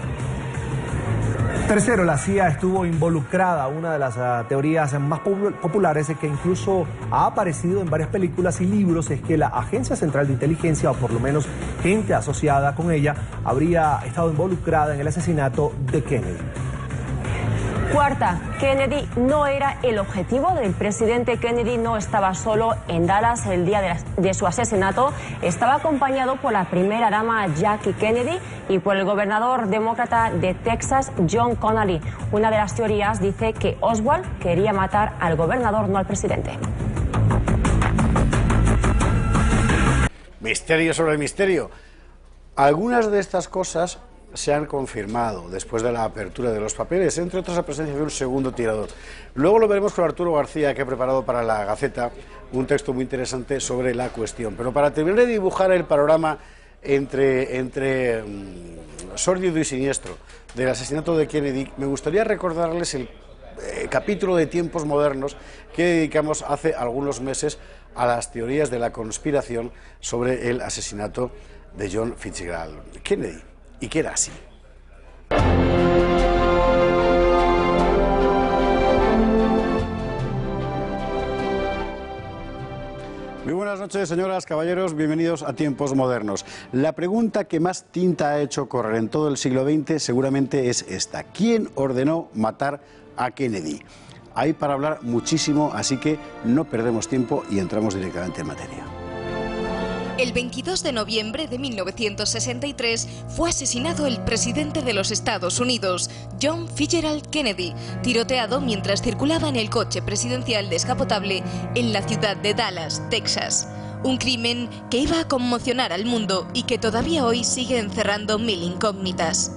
Tercero, la CIA estuvo involucrada. Una de las teorías más populares que incluso ha aparecido en varias películas y libros es que la Agencia Central de Inteligencia, o por lo menos gente asociada con ella, habría estado involucrada en el asesinato de Kennedy. Cuarta, Kennedy no era el objetivo. El presidente Kennedy no estaba solo en Dallas el día de su asesinato. Estaba acompañado por la primera dama Jackie Kennedy y por el gobernador demócrata de Texas, John Connally. Una de las teorías dice que Oswald quería matar al gobernador, no al presidente. Misterio sobre el misterio. Algunas de estas cosas se han confirmado después de la apertura de los papeles, entre otras la presencia de un segundo tirador. Luego lo veremos con Arturo García, que ha preparado para la Gaceta un texto muy interesante sobre la cuestión. Pero para terminar de dibujar el panorama entre sórdido y siniestro del asesinato de Kennedy, me gustaría recordarles el capítulo de Tiempos Modernos que dedicamos hace algunos meses a las teorías de la conspiración sobre el asesinato de John Fitzgerald Kennedy. Y que era así. Muy buenas noches, señoras, caballeros, bienvenidos a Tiempos Modernos. La pregunta que más tinta ha hecho correr en todo el siglo XX seguramente es esta: ¿quién ordenó matar a Kennedy? Hay para hablar muchísimo, así que no perdemos tiempo y entramos directamente en materia. El 22 de noviembre de 1963 fue asesinado el presidente de los Estados Unidos, John Fitzgerald Kennedy, tiroteado mientras circulaba en el coche presidencial descapotable en la ciudad de Dallas, Texas. Un crimen que iba a conmocionar al mundo y que todavía hoy sigue encerrando mil incógnitas.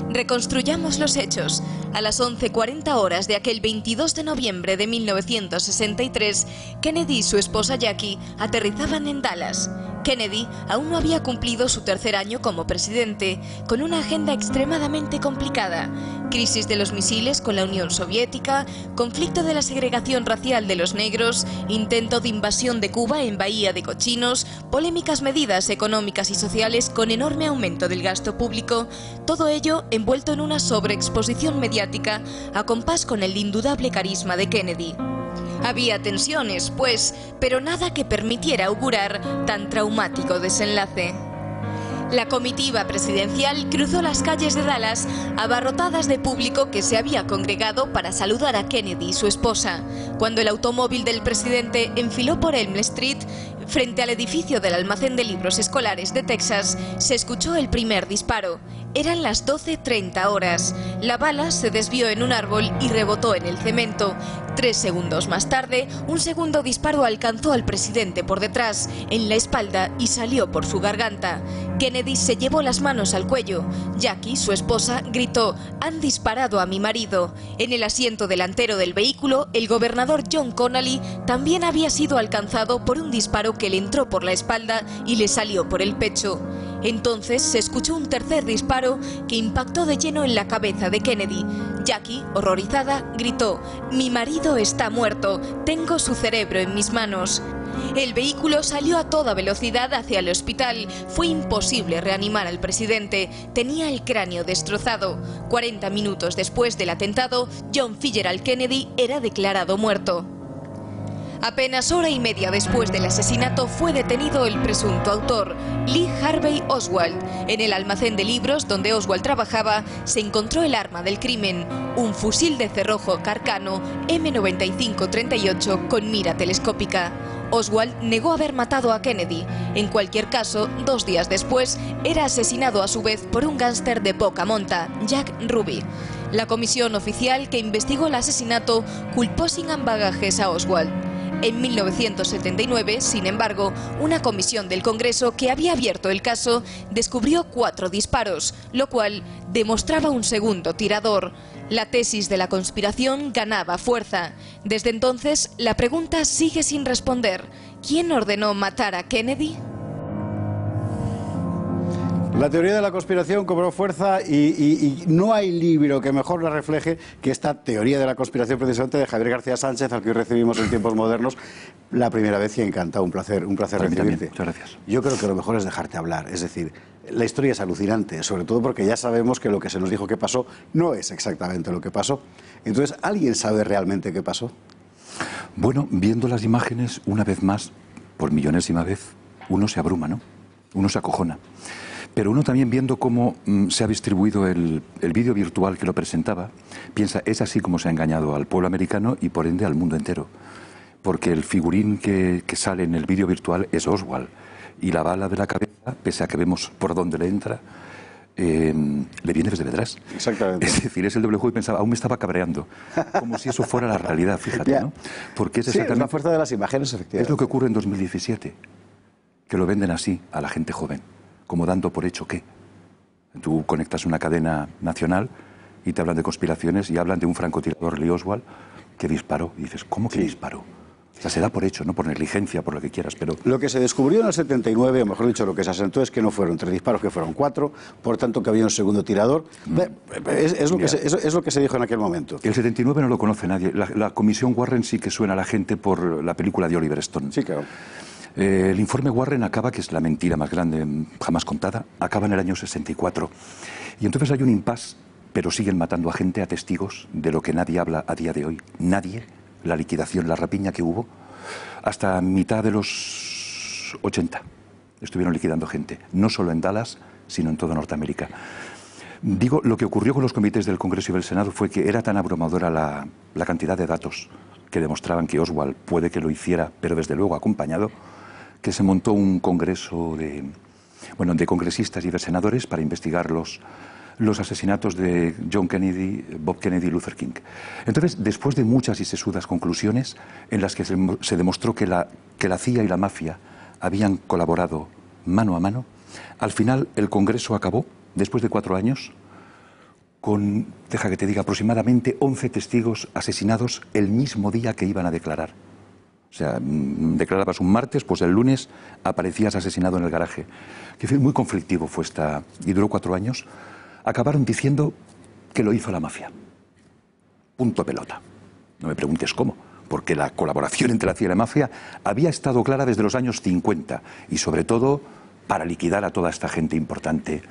Reconstruyamos los hechos. A las 11:40 horas de aquel 22 de noviembre de 1963, Kennedy y su esposa Jackie aterrizaban en Dallas. Kennedy aún no había cumplido su tercer año como presidente, con una agenda extremadamente complicada: crisis de los misiles con la Unión Soviética, conflicto de la segregación racial de los negros, intento de invasión de Cuba en Bahía de Cochinos, polémicas medidas económicas y sociales con enorme aumento del gasto público, todo ello envuelto en una sobreexposición mediática a compás con el indudable carisma de Kennedy. Había tensiones, pues, pero nada que permitiera augurar tan traumático desenlace. La comitiva presidencial cruzó las calles de Dallas, abarrotadas de público que se había congregado para saludar a Kennedy y su esposa. Cuando el automóvil del presidente enfiló por Elm Street, frente al edificio del almacén de libros escolares de Texas, se escuchó el primer disparo. Eran las 12:30 horas. La bala se desvió en un árbol y rebotó en el cemento. 3 segundos más tarde, un segundo disparo alcanzó al presidente por detrás, en la espalda, y salió por su garganta. Kennedy se llevó las manos al cuello. Jackie, su esposa, gritó: «Han disparado a mi marido». En el asiento delantero del vehículo, el gobernador John Connally también había sido alcanzado por un disparo que le entró por la espalda y le salió por el pecho. Entonces se escuchó un tercer disparo que impactó de lleno en la cabeza de Kennedy. Jackie, horrorizada, gritó: «Mi marido está muerto, tengo su cerebro en mis manos». El vehículo salió a toda velocidad hacia el hospital. Fue imposible reanimar al presidente. Tenía el cráneo destrozado. 40 minutos después del atentado, John Fitzgerald Kennedy era declarado muerto. Apenas hora y media después del asesinato fue detenido el presunto autor, Lee Harvey Oswald. En el almacén de libros donde Oswald trabajaba se encontró el arma del crimen, un fusil de cerrojo Carcano M95-38 con mira telescópica. Oswald negó haber matado a Kennedy. En cualquier caso, 2 días después, era asesinado a su vez por un gángster de poca monta, Jack Ruby. La comisión oficial que investigó el asesinato culpó sin ambagajes a Oswald. En 1979, sin embargo, una comisión del Congreso que había abierto el caso descubrió 4 disparos, lo cual demostraba un segundo tirador. La tesis de la conspiración ganaba fuerza. Desde entonces, la pregunta sigue sin responder. ¿Quién ordenó matar a Kennedy? La teoría de la conspiración cobró fuerza y no hay libro que mejor la refleje que esta teoría de la conspiración precisamente de Javier García Sánchez, al que hoy recibimos en Tiempos Modernos la primera vez y encantado, un placer recibirte. Muchas gracias. Yo creo que lo mejor es dejarte hablar, es decir, la historia es alucinante, sobre todo porque ya sabemos que lo que se nos dijo que pasó no es exactamente lo que pasó. Entonces, ¿alguien sabe realmente qué pasó? Bueno, viendo las imágenes, una vez más, por millonésima vez, uno se abruma, ¿no? Uno se acojona. Pero uno también viendo cómo se ha distribuido el vídeo virtual que lo presentaba, piensa, es así como se ha engañado al pueblo americano y por ende al mundo entero. Porque el figurín que sale en el vídeo virtual es Oswald. Y la bala de la cabeza, pese a que vemos por dónde le entra, le viene desde detrás. Exactamente. Es decir, es el doble juego y pensaba, aún me estaba cabreando. Como si eso fuera la realidad, fíjate, ¿no? Porque es exactamente, es la fuerza de las imágenes, efectivamente. Es lo que ocurre en 2017, que lo venden así a la gente joven, como dando por hecho que tú conectas una cadena nacional y te hablan de conspiraciones y hablan de un francotirador, Lee Oswald, que disparó. Y dices, ¿cómo que disparó? O sea, se da por hecho, no por negligencia, por lo que quieras, pero... Lo que se descubrió en el 79, o mejor dicho, lo que se asentó es que no fueron 3 disparos, que fueron 4, por tanto que había un segundo tirador. Es lo que se dijo en aquel momento. El 79 no lo conoce nadie. La comisión Warren sí que suena a la gente por la película de Oliver Stone. Sí, claro. El informe Warren acaba, que es la mentira más grande jamás contada, acaba en el año 64. Y entonces hay un impasse, pero siguen matando a gente, a testigos, de lo que nadie habla a día de hoy. Nadie. La liquidación, la rapiña que hubo, hasta mitad de los 80 estuvieron liquidando gente, no solo en Dallas, sino en toda Norteamérica. Digo, lo que ocurrió con los comités del Congreso y del Senado fue que era tan abrumadora la cantidad de datos que demostraban que Oswald puede que lo hiciera, pero desde luego acompañado, que se montó un congreso de congresistas y de senadores para investigar los asesinatos de John Kennedy, Bob Kennedy y Luther King. Entonces, después de muchas y sesudas conclusiones en las que se demostró que la CIA y la mafia habían colaborado mano a mano, al final el Congreso acabó, después de 4 años, con, deja que te diga, aproximadamente 11 testigos asesinados el mismo día que iban a declarar. O sea, declarabas un martes, pues el lunes aparecías asesinado en el garaje. Muy conflictivo fue y duró 4 años. Acabaron diciendo que lo hizo la mafia. Punto pelota. No me preguntes cómo, porque la colaboración entre la CIA y la mafia había estado clara desde los años 50 y sobre todo para liquidar a toda esta gente importante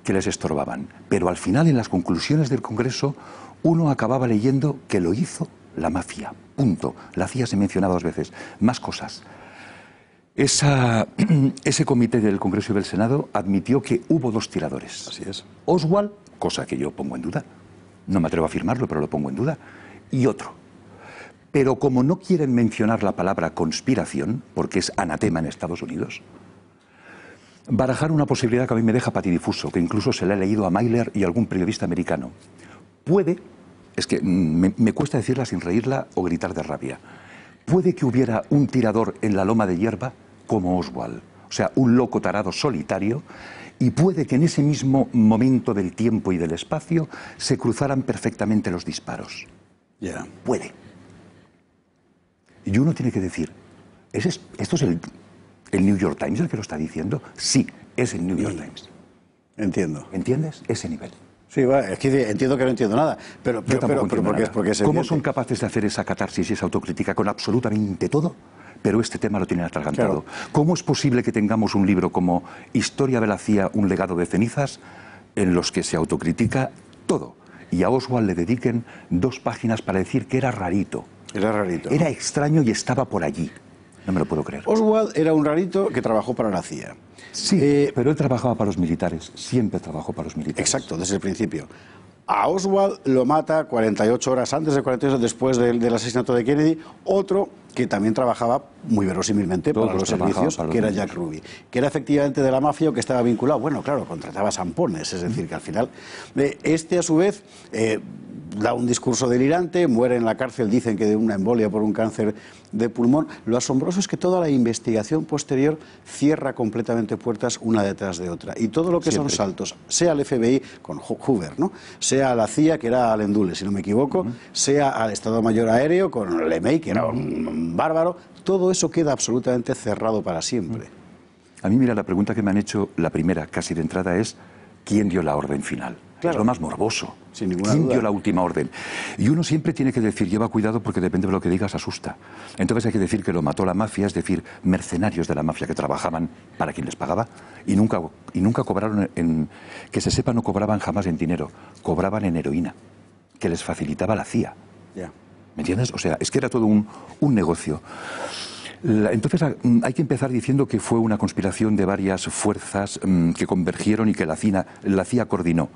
que les estorbaban. Pero al final, en las conclusiones del Congreso, uno acababa leyendo que lo hizo la mafia. Punto. La CIA se mencionaba 2 veces. Más cosas. Ese comité del Congreso y del Senado admitió que hubo 2 tiradores. Así es. Oswald, cosa que yo pongo en duda, no me atrevo a afirmarlo, pero lo pongo en duda, y otro. Pero como no quieren mencionar la palabra conspiración, porque es anatema en Estados Unidos, barajar una posibilidad que a mí me deja patidifuso, que incluso se le ha leído a Mailer y a algún periodista americano. Puede, es que me cuesta decirla sin reírla o gritar de rabia, puede que hubiera un tirador en la loma de hierba como Oswald, o sea, un loco tarado solitario, y puede que en ese mismo momento del tiempo y del espacio se cruzaran perfectamente los disparos. Yeah. Puede. Y uno tiene que decir, ¿esto es el New York Times el que lo está diciendo? Sí, es el New York Times. Entiendo. ¿Entiendes? Ese nivel. Sí, es que entiendo que no entiendo nada, pero porque es ¿Cómo son capaces de hacer esa catarsis y esa autocrítica con absolutamente todo? Pero este tema lo tienen atragantado. Claro. ¿Cómo es posible que tengamos un libro como Historia de la CIA, un legado de cenizas, en los que se autocritica todo? Y a Oswald le dediquen 2 páginas para decir que era rarito. Era rarito. Era extraño y estaba por allí. No me lo puedo creer. Oswald era un rarito que trabajó para la CIA. Sí, pero él trabajaba para los militares. Siempre trabajó para los militares. Exacto, desde el principio. A Oswald lo mata 48 horas antes de 48 horas después del asesinato de Kennedy, otro que también trabajaba muy verosímilmente para los servicios, que era Jack Ruby, que era efectivamente de la mafia o que estaba vinculado. Bueno, claro, contrataba zampones, es decir, que al final a su vez da un discurso delirante, muere en la cárcel, dicen que de una embolia por un cáncer de pulmón. Lo asombroso es que toda la investigación posterior cierra completamente puertas una detrás de otra. Y todo lo que son saltos, sea al FBI con Hoover, ¿no?, sea a la CIA, que era Allen Dulles, si no me equivoco, sea al Estado Mayor Aéreo con LeMay, que era un bárbaro, todo eso queda absolutamente cerrado para siempre. A mí, mira, la pregunta que me han hecho, la primera, casi de entrada, es ¿quién dio la orden final? Claro. Es lo más morboso. Sin ninguna ¿Quién duda dio la última orden? Y uno siempre tiene que decir, lleva cuidado porque depende de lo que digas, asusta. Entonces hay que decir que lo mató la mafia, es decir, mercenarios de la mafia que trabajaban para quien les pagaba y nunca cobraron, que se sepa, no cobraban jamás en dinero, cobraban en heroína, que les facilitaba la CIA. Ya. ¿Me entiendes? O sea, es que era todo un negocio. Entonces hay que empezar diciendo que fue una conspiración de varias fuerzas que convergieron y que la CIA coordinó.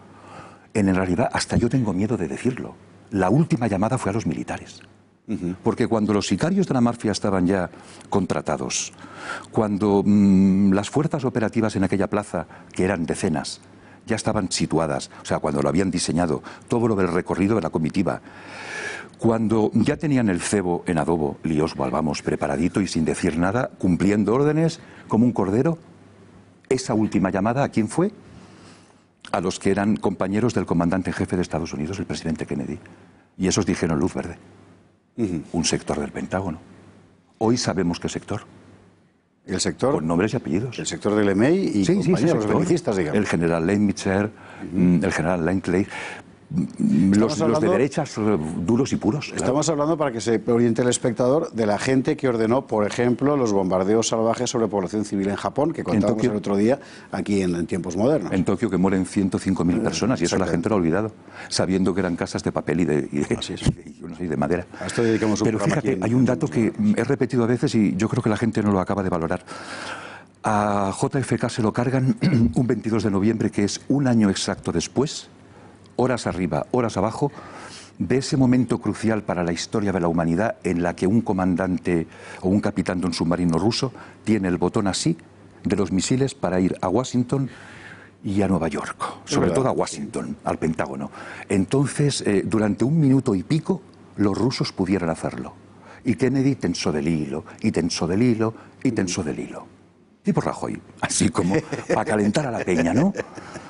En realidad, hasta yo tengo miedo de decirlo. La última llamada fue a los militares. Porque cuando los sicarios de la mafia estaban ya contratados, cuando las fuerzas operativas en aquella plaza, que eran decenas, ya estaban situadas, o sea, cuando lo habían diseñado, todo lo del recorrido de la comitiva, cuando ya tenían el cebo en adobo, Lee Oswald, vamos, preparadito y sin decir nada, cumpliendo órdenes como un cordero, esa última llamada, ¿a quién fue? A los que eran compañeros del comandante en jefe de Estados Unidos, el presidente Kennedy. Y esos dijeron luz verde. Un sector del Pentágono. Hoy sabemos qué sector. ¿El sector? Con nombres y apellidos. El sector del EMEI y compañía, los beneficistas, digamos. El general Leitmicher, el general Langley. Los de derechas duros y puros. Estamos hablando, para que se oriente el espectador, de la gente que ordenó, por ejemplo, los bombardeos salvajes sobre población civil en Japón, que contábamos el otro día aquí en tiempos modernos. En Tokio, que mueren 105.000 personas, y eso la gente lo ha olvidado, sabiendo que eran casas de papel y de madera. A esto dedicamos un Pero fíjate, hay un dato que he repetido a veces y yo creo que la gente no lo acaba de valorar. A JFK se lo cargan un 22 de noviembre, que es un año exacto después, horas arriba, horas abajo, de ese momento crucial para la historia de la humanidad en la que un comandante o un capitán de un submarino ruso tiene el botón así de los misiles para ir a Washington y a Nueva York, sobre todo a Washington, al Pentágono. Entonces, durante un minuto y pico, los rusos pudieron hacerlo. Y Kennedy tensó del hilo, y tensó del hilo, y tensó del hilo. Y por Rajoy, así como para calentar a la peña, ¿no?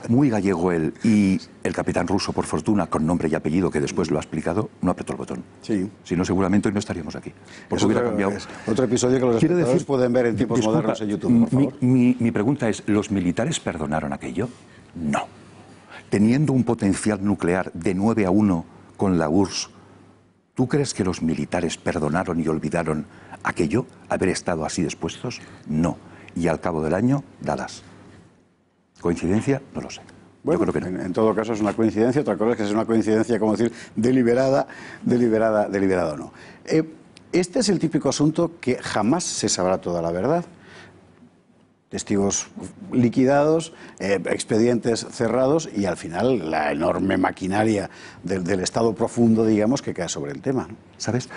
Muy gallego él. Y el capitán ruso, por fortuna, con nombre y apellido, que después lo ha explicado, no apretó el botón. Sí. Si no, seguramente hoy no estaríamos aquí. Porque hubiera cambiado. Otro episodio que los espectadores pueden ver en tiempos modernos en YouTube, por favor. Mi pregunta es, ¿los militares perdonaron aquello? No. Teniendo un potencial nuclear de 9-1 con la URSS, ¿tú crees que los militares perdonaron y olvidaron aquello, haber estado así dispuestos? No. Y al cabo del año, Dallas. ¿Coincidencia? No lo sé. Bueno, yo creo que no. En todo caso es una coincidencia, otra cosa es que es una coincidencia, como decir, deliberada o no. Este es el típico asunto que jamás se sabrá toda la verdad. Testigos liquidados, expedientes cerrados y al final la enorme maquinaria del Estado profundo, digamos, que cae sobre el tema, ¿no? ¿Sabes?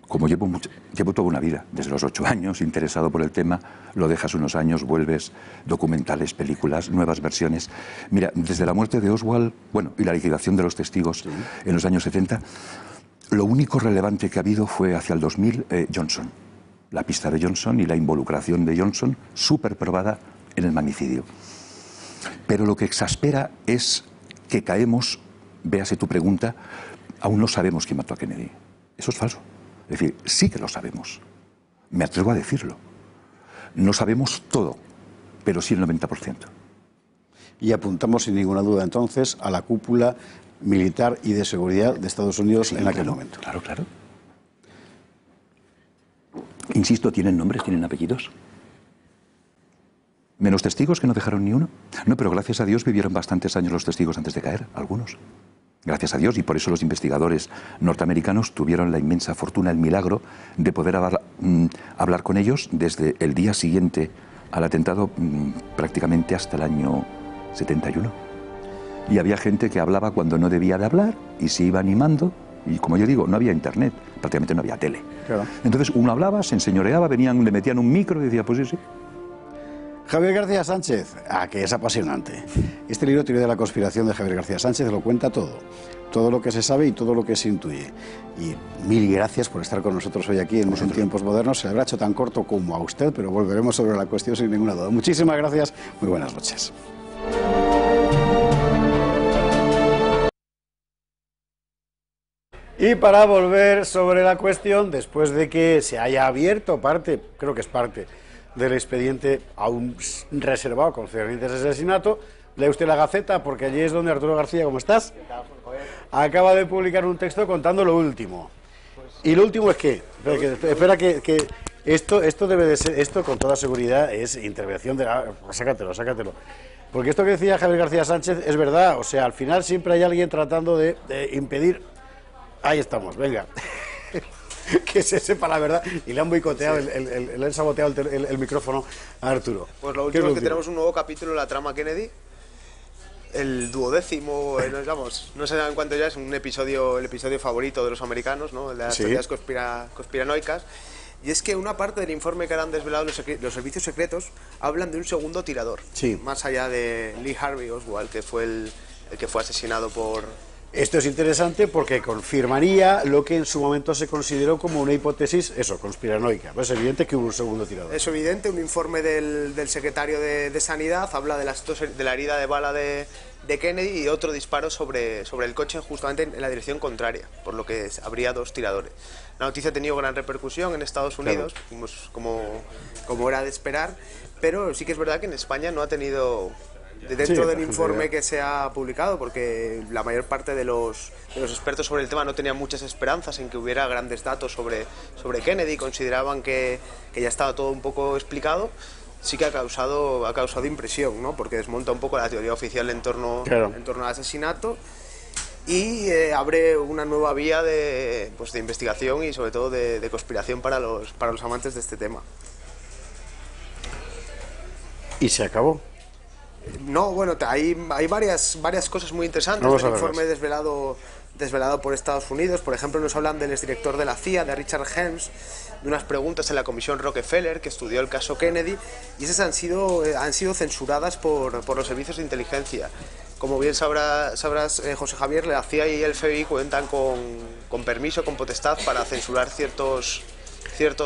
Como llevo toda una vida, desde los 8 años, interesado por el tema, lo dejas unos años, vuelves, documentales, películas, nuevas versiones. Mira, desde la muerte de Oswald, bueno, y la liquidación de los testigos en los años 70, lo único relevante que ha habido fue hacia el 2000, Johnson. La pista de Johnson y la involucración de Johnson, súper probada en el magnicidio. Pero lo que exaspera es que caemos, véase tu pregunta, aún no sabemos quién mató a Kennedy. Eso es falso. Es decir, sí que lo sabemos. Me atrevo a decirlo. No sabemos todo, pero sí el 90%. Y apuntamos sin ninguna duda entonces a la cúpula militar y de seguridad de Estados Unidos en aquel momento. Claro, claro. Insisto, ¿tienen nombres, tienen apellidos? ¿Menos testigos que no dejaron ni uno? No, pero gracias a Dios vivieron bastantes años los testigos antes de caer, algunos. Gracias a Dios, y por eso los investigadores norteamericanos tuvieron la inmensa fortuna, el milagro, de poder hablar con ellos desde el día siguiente al atentado prácticamente hasta el año 71. Y había gente que hablaba cuando no debía de hablar y se iba animando. Y como yo digo, no había internet, prácticamente no había tele. Claro. Entonces uno hablaba, se enseñoreaba, venían, le metían un micro y decía, pues sí. Javier García Sánchez, que es apasionante. Este libro, Teoría de la conspiración, de Javier García Sánchez, lo cuenta todo lo que se sabe y todo lo que se intuye. Y mil gracias por estar con nosotros hoy aquí en Tiempos Modernos. Se le habrá hecho tan corto como a usted, pero volveremos sobre la cuestión sin ninguna duda. Muchísimas gracias, muy buenas noches. Y para volver sobre la cuestión, después de que se haya abierto creo que es parte del expediente aún reservado concernientes a ese asesinato. Lee usted la Gaceta, porque allí es donde Arturo García, ¿cómo estás? Acaba de publicar un texto contando lo último. Y lo último es que, espera que esto debe de ser, esto con toda seguridad es intervención de la... Sácatelo. Porque esto que decía Javier García Sánchez es verdad, o sea, al final siempre hay alguien tratando de impedir... Ahí estamos, venga. Que se sepa la verdad, y le han boicoteado, sí. Le han saboteado el micrófono a Arturo. Pues lo último es que tenemos un nuevo capítulo en la trama Kennedy, el 12º, no sé en cuánto ya, es el episodio favorito de los americanos, ¿no? El de las teorías conspiranoicas. Y es que una parte del informe que han desvelado los servicios secretos hablan de un segundo tirador, más allá de Lee Harvey Oswald, que fue el que fue asesinado por... Esto es interesante porque confirmaría lo que en su momento se consideró como una hipótesis, conspiranoica. Pues es evidente que hubo un segundo tirador. Es evidente, un informe del secretario de Sanidad habla de la herida de bala de Kennedy y otro disparo sobre el coche justamente en la dirección contraria, por lo que habría 2 tiradores. La noticia ha tenido gran repercusión en Estados Unidos, claro, como era de esperar, pero sí que es verdad que en España no ha tenido... Dentro del informe que se ha publicado, porque la mayor parte de los expertos sobre el tema no tenían muchas esperanzas en que hubiera grandes datos sobre Kennedy, consideraban que ya estaba todo un poco explicado, sí que ha causado impresión, ¿no? Porque desmonta un poco la teoría oficial en torno al asesinato y abre una nueva vía de investigación y sobre todo de conspiración para los amantes de este tema. ¿Y se acabó? No, bueno, hay varias cosas muy interesantes del informe desvelado por Estados Unidos. Por ejemplo, nos hablan del exdirector de la CIA, de Richard Helms, de unas preguntas en la comisión Rockefeller que estudió el caso Kennedy, y esas han sido censuradas por los servicios de inteligencia. Como bien sabrás, José Javier, la CIA y el FBI cuentan con permiso, con potestad para censurar ciertos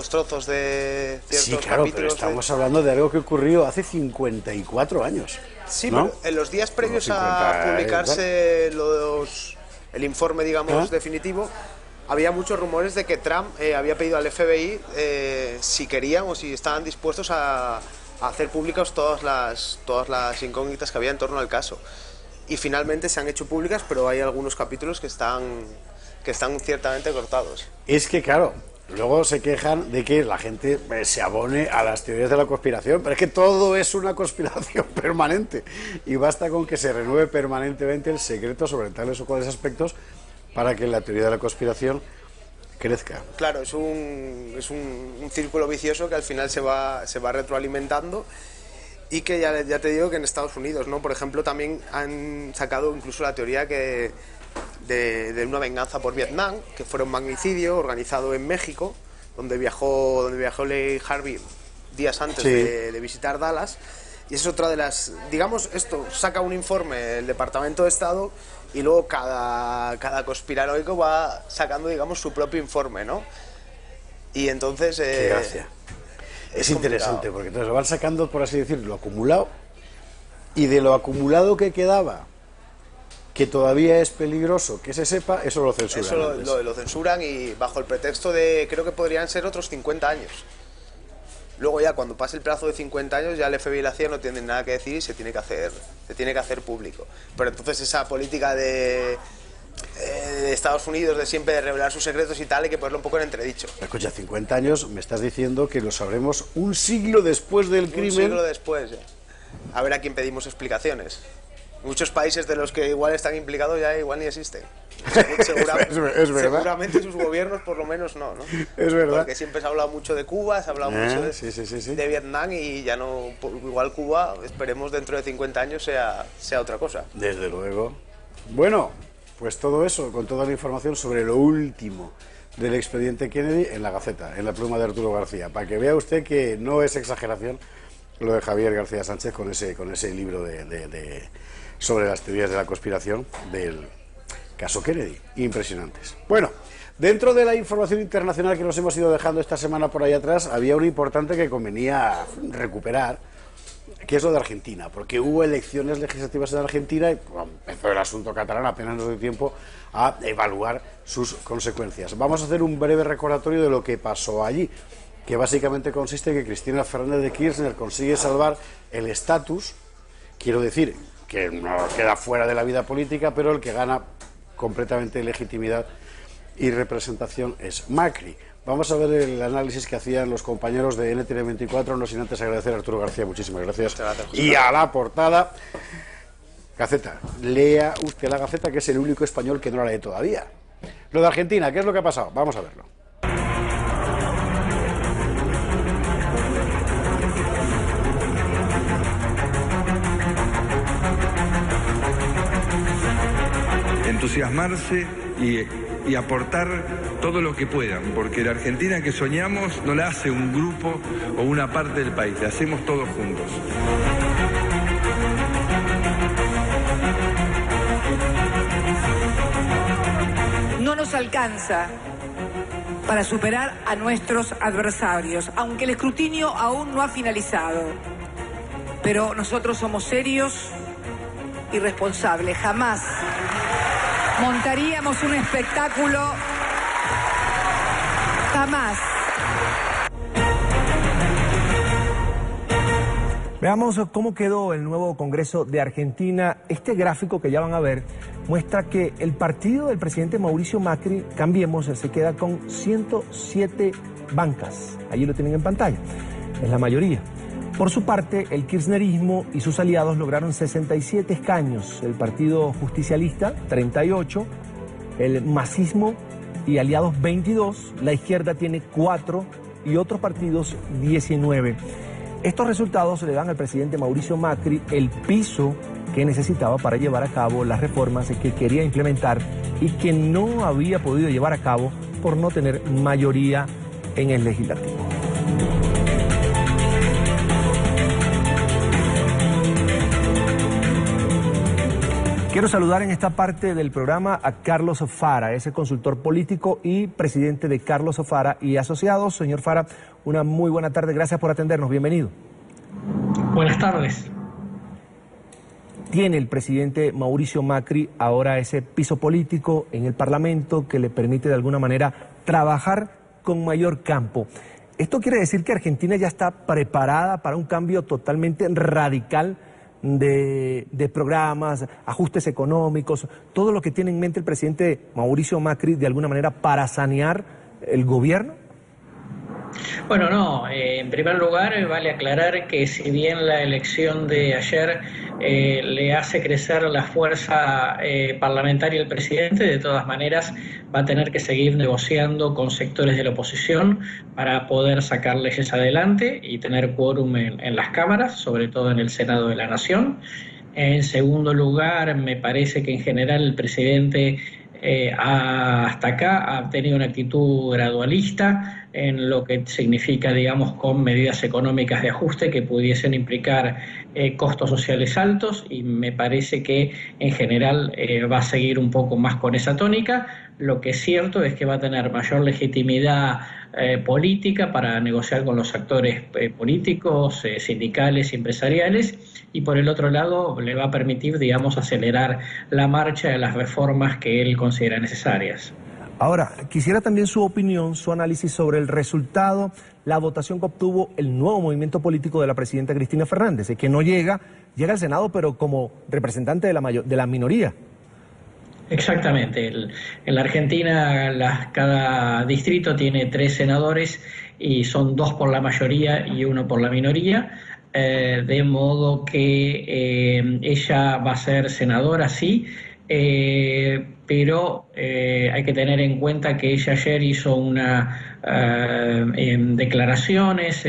trozos de ciertos capítulos. Pero estamos hablando de algo que ocurrió hace 54 años. Sí, ¿no? Pero en los días previos a publicarse el informe, definitivo, había muchos rumores de que Trump había pedido al FBI si querían o si estaban dispuestos a hacer públicas todas las incógnitas que había en torno al caso. Y finalmente se han hecho públicas, pero hay algunos capítulos que están ciertamente cortados. Es que, claro... Luego se quejan de que la gente se abone a las teorías de la conspiración, pero es que todo es una conspiración permanente y basta con que se renueve permanentemente el secreto sobre tales o cuales aspectos para que la teoría de la conspiración crezca. Claro, es un círculo vicioso que al final se va retroalimentando y que ya te digo que en Estados Unidos, ¿no? Por ejemplo, también han sacado incluso la teoría de una venganza por Vietnam, que fue un magnicidio organizado en México, donde viajó Lee Harvey días antes de visitar Dallas, y es otra de las, esto saca un informe el Departamento de Estado y luego cada conspiranoico va sacando, su propio informe, ¿no? Y entonces... Qué gracia. Es interesante, porque entonces lo van sacando, por así decirlo, lo acumulado, y de lo acumulado que quedaba, que todavía es peligroso que se sepa, eso lo censuran. Eso lo censuran y bajo el pretexto de, creo que podrían ser otros 50 años. Luego ya cuando pase el plazo de 50 años ya el FBI y la CIA no tienen nada que decir y se tiene que hacer público. Pero entonces esa política de Estados Unidos de siempre de revelar sus secretos y tal, hay que ponerlo un poco en entredicho. Escucha, 50 años, me estás diciendo que lo sabremos un siglo después del crimen. Un siglo después, ya. A ver a quién pedimos explicaciones. Muchos países de los que igual están implicados ya igual ni existen. Seguramente, es verdad. Seguramente sus gobiernos por lo menos no. Es verdad. Porque siempre se ha hablado mucho de Cuba, se ha hablado mucho de Vietnam y ya no, igual Cuba, esperemos dentro de 50 años sea otra cosa. Desde luego. Bueno, pues todo eso, con toda la información sobre lo último del expediente Kennedy en la Gaceta, en la pluma de Arturo García, para que vea usted que no es exageración lo de Javier García Sánchez con ese libro sobre las teorías de la conspiración del caso Kennedy. Impresionantes. Bueno, dentro de la información internacional que nos hemos ido dejando esta semana por ahí atrás, había una importante que convenía recuperar, que es lo de Argentina, porque hubo elecciones legislativas en Argentina y empezó el asunto catalán, apenas nos dio tiempo a evaluar sus consecuencias. Vamos a hacer un breve recordatorio de lo que pasó allí. que básicamente consiste en que Cristina Fernández de Kirchner consigue salvar el estatus, quiero decir, que no queda fuera de la vida política, pero el que gana completamente legitimidad y representación es Macri. Vamos a ver el análisis que hacían los compañeros de NTN24, no sin antes agradecer a Arturo García, muchísimas gracias. Y a la portada, Gaceta, lea usted la Gaceta, que es el único español que no la lee todavía. Lo de Argentina, ¿qué es lo que ha pasado? Vamos a verlo. Entusiasmarse y aportar todo lo que puedan, porque la Argentina que soñamos no la hace un grupo o una parte del país, la hacemos todos juntos. No nos alcanza para superar a nuestros adversarios, aunque el escrutinio aún no ha finalizado. Pero nosotros somos serios y responsables. Jamás montaríamos un espectáculo, jamás. Veamos cómo quedó el nuevo Congreso de Argentina. Este gráfico que ya van a ver muestra que el partido del presidente Mauricio Macri, Cambiemos, se queda con 107 bancas. Allí lo tienen en pantalla. Es la mayoría. Por su parte, el kirchnerismo y sus aliados lograron 67 escaños, el Partido Justicialista 38, el Masismo y aliados 22, la izquierda tiene 4 y otros partidos 19. Estos resultados le dan al presidente Mauricio Macri el piso que necesitaba para llevar a cabo las reformas que quería implementar y que no había podido llevar a cabo por no tener mayoría en el legislativo. Quiero saludar en esta parte del programa a Carlos Fara, es el consultor político y presidente de Carlos Fara y Asociados. Señor Fara, una muy buena tarde, gracias por atendernos, bienvenido. Buenas tardes. ¿Tiene el presidente Mauricio Macri ahora ese piso político en el Parlamento que le permite de alguna manera trabajar con mayor campo? ¿Esto quiere decir que Argentina ya está preparada para un cambio totalmente radical de programas, ajustes económicos, todo lo que tiene en mente el presidente Mauricio Macri de alguna manera para sanear el gobierno? Bueno, no. En primer lugar, vale aclarar que si bien la elección de ayer le hace crecer la fuerza parlamentaria al presidente, de todas maneras va a tener que seguir negociando con sectores de la oposición para poder sacar leyes adelante y tener quórum en las cámaras, sobre todo en el Senado de la Nación. En segundo lugar, me parece que en general el presidente hasta acá ha tenido una actitud gradualista en lo que significa, digamos, con medidas económicas de ajuste que pudiesen implicar costos sociales altos, y me parece que en general va a seguir un poco más con esa tónica. Lo que es cierto es que va a tener mayor legitimidad política para negociar con los actores políticos, sindicales y empresariales, y por el otro lado le va a permitir, digamos, acelerar la marcha de las reformas que él considera necesarias. Ahora, quisiera también su opinión, su análisis sobre el resultado, la votación que obtuvo el nuevo movimiento político de la presidenta Cristina Fernández, que no llega al Senado, pero como representante de la minoría. Exactamente. En la Argentina cada distrito tiene 3 senadores y son 2 por la mayoría y 1 por la minoría. De modo que ella va a ser senadora, sí, pero hay que tener en cuenta que ella ayer hizo declaraciones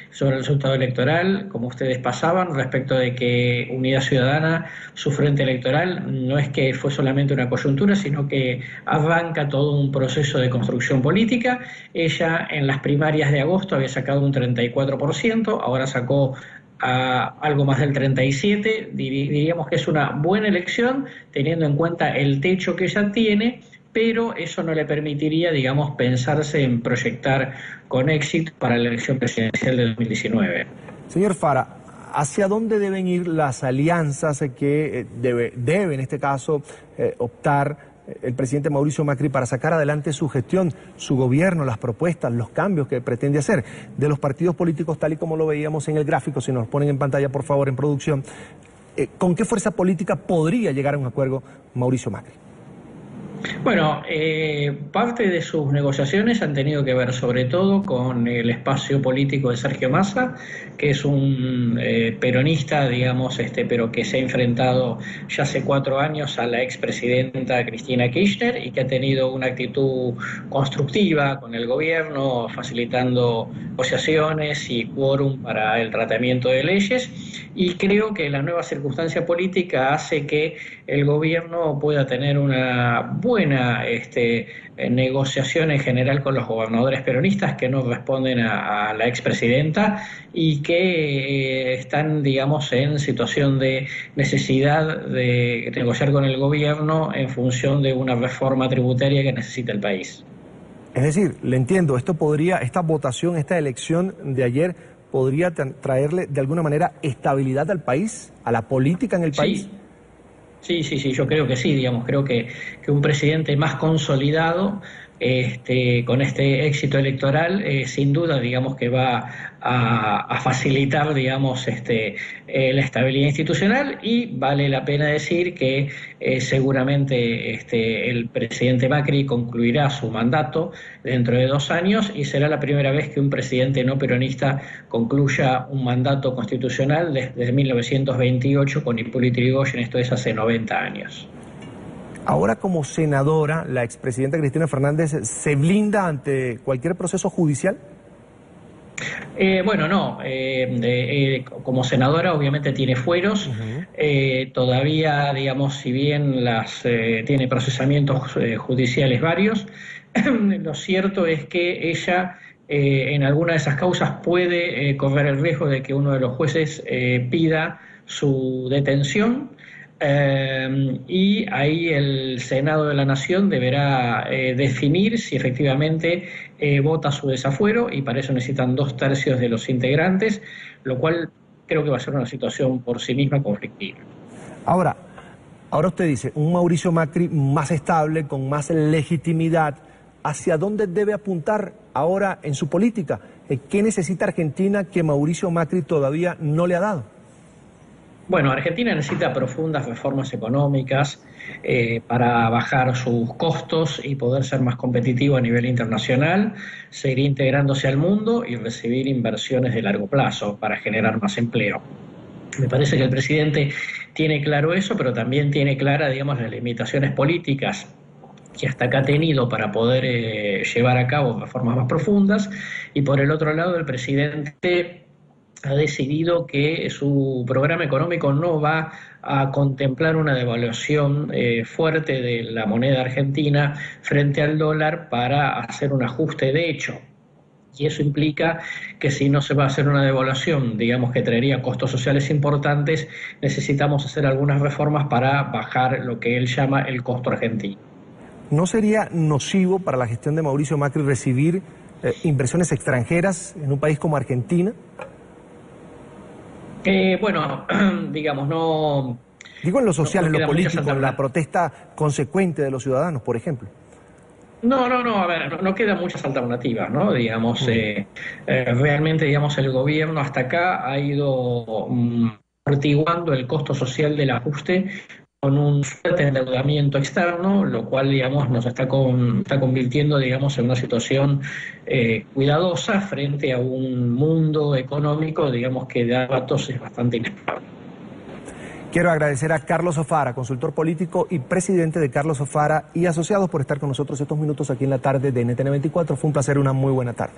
sobre el resultado electoral, como ustedes pasaban, respecto de que Unidad Ciudadana, su frente electoral, no es que fue solamente una coyuntura, sino que arranca todo un proceso de construcción política. Ella en las primarias de agosto había sacado un 34%, ahora sacó a algo más del 37%, diríamos que es una buena elección teniendo en cuenta el techo que ella tiene, pero eso no le permitiría, digamos, pensarse en proyectar con éxito para la elección presidencial de 2019. Señor Fara, ¿hacia dónde deben ir las alianzas que debe en este caso optar el presidente Mauricio Macri para sacar adelante su gestión, su gobierno, las propuestas, los cambios que pretende hacer de los partidos políticos tal y como lo veíamos en el gráfico, si nos ponen en pantalla por favor en producción, ¿con qué fuerza política podría llegar a un acuerdo Mauricio Macri? Bueno, parte de sus negociaciones han tenido que ver sobre todo con el espacio político de Sergio Massa, que es un peronista, digamos, pero que se ha enfrentado ya hace 4 años a la expresidenta Cristina Kirchner y que ha tenido una actitud constructiva con el gobierno, facilitando negociaciones y quórum para el tratamiento de leyes. Y creo que la nueva circunstancia política hace que el gobierno pueda tener una buena negociación en general con los gobernadores peronistas que no responden a la expresidenta y que están, digamos, en situación de necesidad de negociar con el gobierno en función de una reforma tributaria que necesita el país. Es decir, le entiendo, esta votación, esta elección de ayer podría traerle de alguna manera estabilidad al país, a la política en el país. Sí, yo creo que sí, digamos, creo que un presidente más consolidado con este éxito electoral, sin duda, digamos, que va a facilitar, digamos, la estabilidad institucional, y vale la pena decir que seguramente el presidente Macri concluirá su mandato dentro de 2 años y será la primera vez que un presidente no peronista concluya un mandato constitucional desde 1928 con Hipólito Yrigoyen, esto es hace 90 años. Ahora, como senadora, la expresidenta Cristina Fernández se blinda ante cualquier proceso judicial. Bueno, no. Como senadora obviamente tiene fueros. Todavía, digamos, si bien tiene procesamientos judiciales varios, lo cierto es que ella en alguna de esas causas puede correr el riesgo de que uno de los jueces pida su detención. Y ahí el Senado de la Nación deberá definir si efectivamente vota su desafuero, y para eso necesitan 2/3 de los integrantes, lo cual creo que va a ser una situación por sí misma conflictiva. Ahora usted dice, un Mauricio Macri más estable, con más legitimidad, ¿hacia dónde debe apuntar ahora en su política? ¿Qué necesita Argentina que Mauricio Macri todavía no le ha dado? Bueno, Argentina necesita profundas reformas económicas para bajar sus costos y poder ser más competitivo a nivel internacional, seguir integrándose al mundo y recibir inversiones de largo plazo para generar más empleo. Me parece que el presidente tiene claro eso, pero también tiene clara, digamos, las limitaciones políticas que hasta acá ha tenido para poder llevar a cabo reformas más profundas, y por el otro lado el presidente ha decidido que su programa económico no va a contemplar una devaluación fuerte de la moneda argentina frente al dólar para hacer un ajuste de hecho. Y eso implica que si no se va a hacer una devaluación, digamos, que traería costos sociales importantes, necesitamos hacer algunas reformas para bajar lo que él llama el costo argentino. ¿No sería nocivo para la gestión de Mauricio Macri recibir inversiones extranjeras en un país como Argentina? Bueno, digamos, no... Digo en lo social, en lo político, en la protesta consecuente de los ciudadanos, por ejemplo. No, a ver, no quedan muchas alternativas, ¿no? Digamos, realmente, digamos, el gobierno hasta acá ha ido amortiguando el costo social del ajuste con un fuerte endeudamiento externo, lo cual, digamos, nos está convirtiendo, digamos, en una situación cuidadosa frente a un mundo económico, digamos, que da datos es bastante inestable. Quiero agradecer a Carlos Ofara, consultor político y presidente de Carlos Ofara y Asociados, por estar con nosotros estos minutos aquí en la tarde de NTN 24. Fue un placer, una muy buena tarde.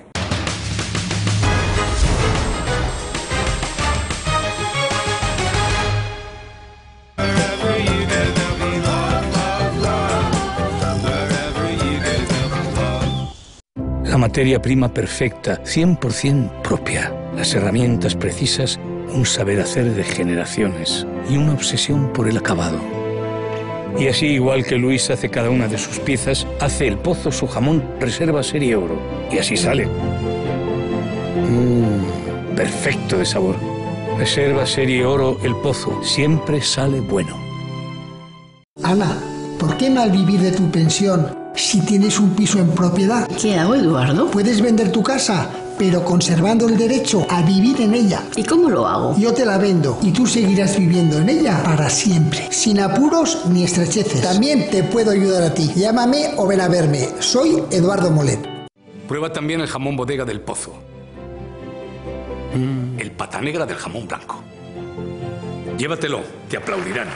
La materia prima perfecta, 100% propia. Las herramientas precisas, un saber hacer de generaciones y una obsesión por el acabado. Y así, igual que Luis hace cada una de sus piezas, hace el Pozo su jamón Reserva Serie Oro. Y así sale. Perfecto de sabor. Reserva Serie Oro El Pozo. Siempre sale bueno. Ana, ¿Por qué malvivir de tu pensión si tienes un piso en propiedad? ¿Qué hago, Eduardo? Puedes vender tu casa, pero conservando el derecho a vivir en ella. ¿Y cómo lo hago? Yo te la vendo y tú seguirás viviendo en ella para siempre, sin apuros ni estrecheces. También te puedo ayudar a ti. Llámame o ven a verme. Soy Eduardo Molet. Prueba también el jamón bodega del Pozo. El pata negra del jamón blanco. Llévatelo, te aplaudirán.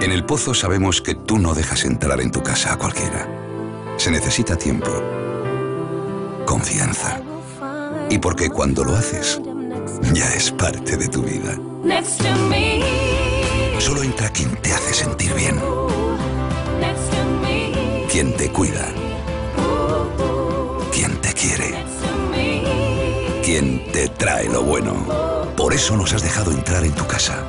En El Pozo sabemos que tú no dejas entrar en tu casa a cualquiera. Se necesita tiempo, confianza. Y porque cuando lo haces, ya es parte de tu vida. Solo entra quien te hace sentir bien. Quien te cuida. Quien te quiere. Quien te trae lo bueno. Por eso nos has dejado entrar en tu casa.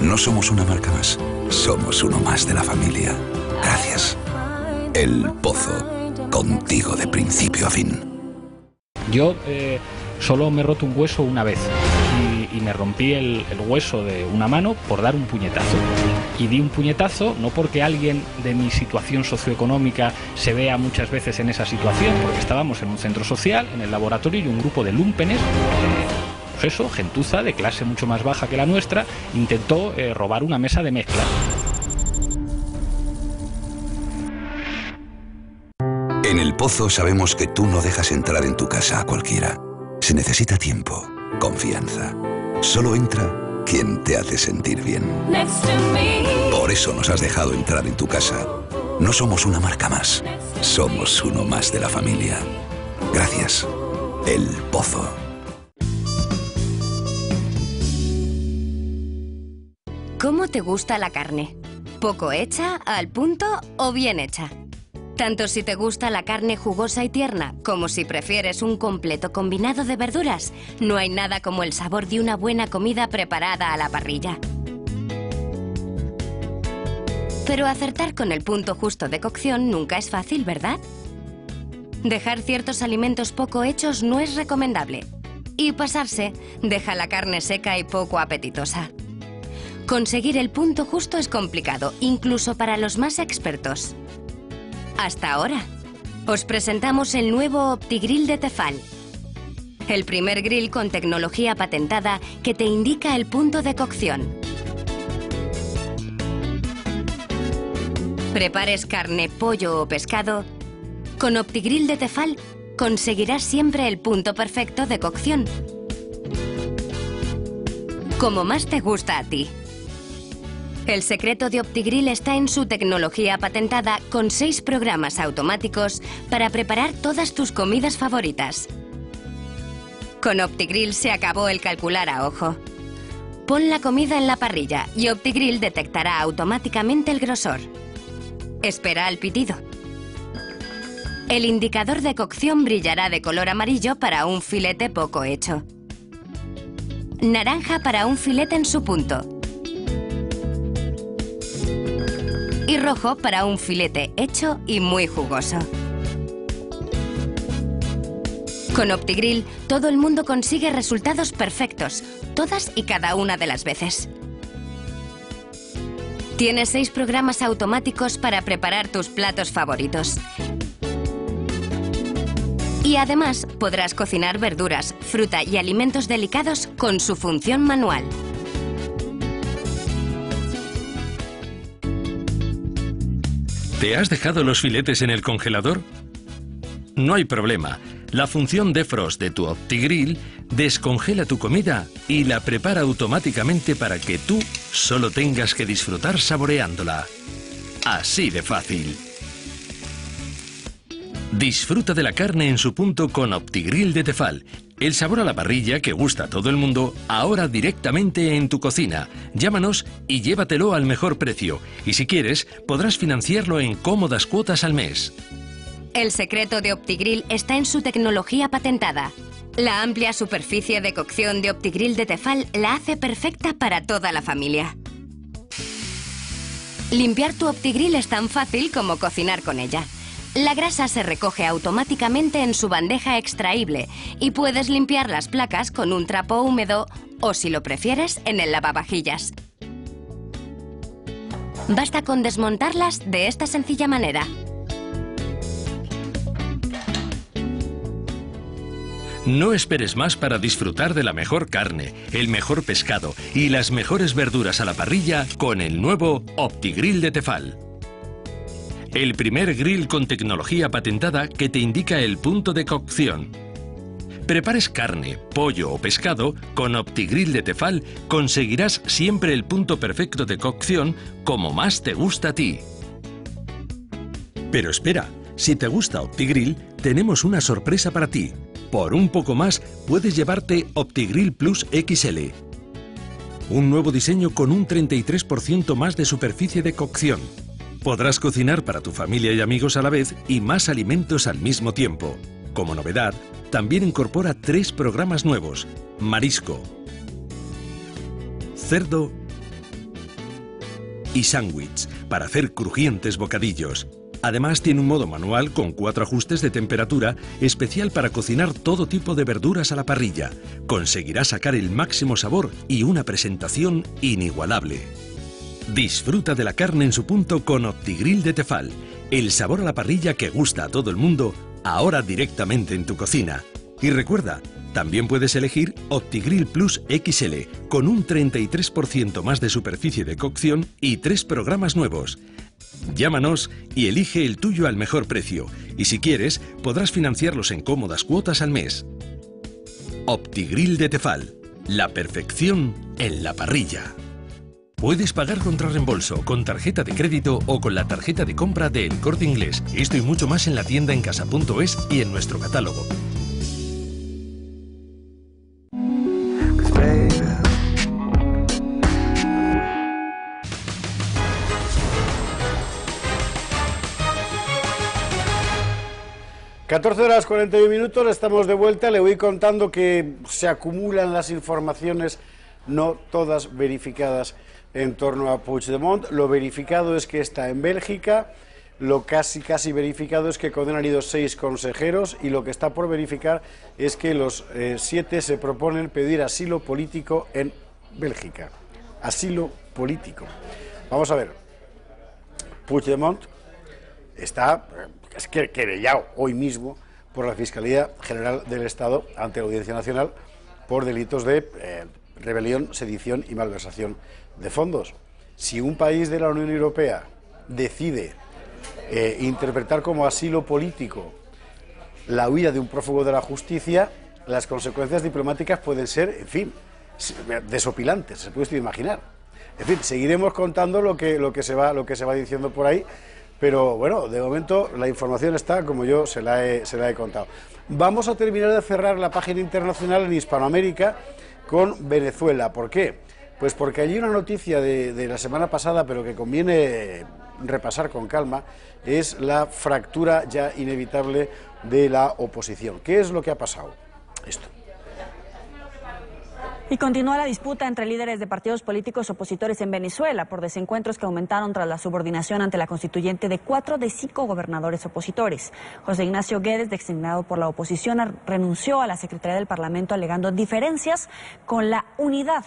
No somos una marca más, somos uno más de la familia. Gracias. El Pozo, contigo de principio a fin. Yo solo me he roto un hueso una vez y me rompí el hueso de una mano por dar un puñetazo. Y di un puñetazo no porque alguien de mi situación socioeconómica se vea muchas veces en esa situación, porque estábamos en un centro social, en el laboratorio, y un grupo de lúmpenes, pues eso, gentuza de clase mucho más baja que la nuestra, intentó robar una mesa de mezcla. En El Pozo sabemos que tú no dejas entrar en tu casa a cualquiera. Se necesita tiempo, confianza. Solo entra quien te hace sentir bien. Por eso nos has dejado entrar en tu casa. No somos una marca más, somos uno más de la familia. Gracias. El Pozo. ¿Cómo te gusta la carne? ¿Poco hecha, al punto o bien hecha? Tanto si te gusta la carne jugosa y tierna, como si prefieres un completo combinado de verduras, no hay nada como el sabor de una buena comida preparada a la parrilla. Pero acertar con el punto justo de cocción nunca es fácil, ¿verdad? Dejar ciertos alimentos poco hechos no es recomendable. Y pasarse deja la carne seca y poco apetitosa. Conseguir el punto justo es complicado, incluso para los más expertos. Hasta ahora, os presentamos el nuevo OptiGrill de Tefal. El primer grill con tecnología patentada que te indica el punto de cocción. Prepares carne, pollo o pescado, con OptiGrill de Tefal conseguirás siempre el punto perfecto de cocción. Como más te gusta a ti. El secreto de OptiGrill está en su tecnología patentada con 6 programas automáticos para preparar todas tus comidas favoritas. Con OptiGrill se acabó el calcular a ojo. Pon la comida en la parrilla y OptiGrill detectará automáticamente el grosor. Espera al pitido. El indicador de cocción brillará de color amarillo para un filete poco hecho. Naranja para un filete en su punto. Y rojo para un filete hecho y muy jugoso. Con OptiGrill, todo el mundo consigue resultados perfectos, todas y cada una de las veces. Tienes 6 programas automáticos para preparar tus platos favoritos. Y además, podrás cocinar verduras, fruta y alimentos delicados con su función manual. ¿Te has dejado los filetes en el congelador? No hay problema. La función Defrost de tu OptiGrill descongela tu comida y la prepara automáticamente para que tú solo tengas que disfrutar saboreándola. Así de fácil. Disfruta de la carne en su punto con OptiGrill de Tefal. El sabor a la parrilla que gusta a todo el mundo, ahora directamente en tu cocina. Llámanos y llévatelo al mejor precio. Y si quieres, podrás financiarlo en cómodas cuotas al mes. El secreto de OptiGrill está en su tecnología patentada. La amplia superficie de cocción de OptiGrill de Tefal la hace perfecta para toda la familia. Limpiar tu OptiGrill es tan fácil como cocinar con ella. La grasa se recoge automáticamente en su bandeja extraíble y puedes limpiar las placas con un trapo húmedo o, si lo prefieres, en el lavavajillas. Basta con desmontarlas de esta sencilla manera. No esperes más para disfrutar de la mejor carne, el mejor pescado y las mejores verduras a la parrilla con el nuevo OptiGrill de Tefal. El primer grill con tecnología patentada que te indica el punto de cocción. Prepares carne, pollo o pescado, con OptiGrill de Tefal conseguirás siempre el punto perfecto de cocción como más te gusta a ti. Pero espera, si te gusta OptiGrill, tenemos una sorpresa para ti. Por un poco más puedes llevarte OptiGrill Plus XL. Un nuevo diseño con un 33% más de superficie de cocción. Podrás cocinar para tu familia y amigos a la vez y más alimentos al mismo tiempo. Como novedad, también incorpora 3 programas nuevos: marisco, cerdo y sándwich, para hacer crujientes bocadillos. Además tiene un modo manual con 4 ajustes de temperatura especial para cocinar todo tipo de verduras a la parrilla. Conseguirás sacar el máximo sabor y una presentación inigualable. Disfruta de la carne en su punto con OptiGrill de Tefal. El sabor a la parrilla que gusta a todo el mundo, ahora directamente en tu cocina. Y recuerda, también puedes elegir OptiGrill Plus XL con un 33% más de superficie de cocción y 3 programas nuevos. Llámanos y elige el tuyo al mejor precio. Y si quieres, podrás financiarlos en cómodas cuotas al mes. OptiGrill de Tefal. La perfección en la parrilla. Puedes pagar contra reembolso, con tarjeta de crédito o con la tarjeta de compra de El Corte Inglés. Esto y mucho más en la tienda encasa.es y en nuestro catálogo. (14:41), estamos de vuelta. Le voy contando que se acumulan las informaciones, no todas verificadas, en torno a Puigdemont. Lo verificado es que está en Bélgica, lo casi verificado es que con él han ido 6 consejeros, y lo que está por verificar es que los 7 se proponen pedir asilo político en Bélgica. Asilo político. Vamos a ver. Puigdemont está querellado hoy mismo por la Fiscalía General del Estado ante la Audiencia Nacional por delitos de rebelión, sedición y malversación de fondos. Si un país de la Unión Europea decide interpretar como asilo político la huida de un prófugo de la justicia, las consecuencias diplomáticas pueden ser, en fin, desopilantes, se puede usted imaginar. En fin, seguiremos contando lo que se va diciendo por ahí, pero bueno, de momento la información está como yo se la he contado. Vamos a terminar de cerrar la página internacional en Hispanoamérica con Venezuela. ¿Por qué? Pues porque allí una noticia de la semana pasada, pero que conviene repasar con calma, es la fractura ya inevitable de la oposición. ¿Qué es lo que ha pasado? Esto. Y continúa la disputa entre líderes de partidos políticos opositores en Venezuela por desencuentros que aumentaron tras la subordinación ante la constituyente de 4 de 5 gobernadores opositores. José Ignacio Guedes, designado por la oposición, renunció a la Secretaría del Parlamento alegando diferencias con la unidad.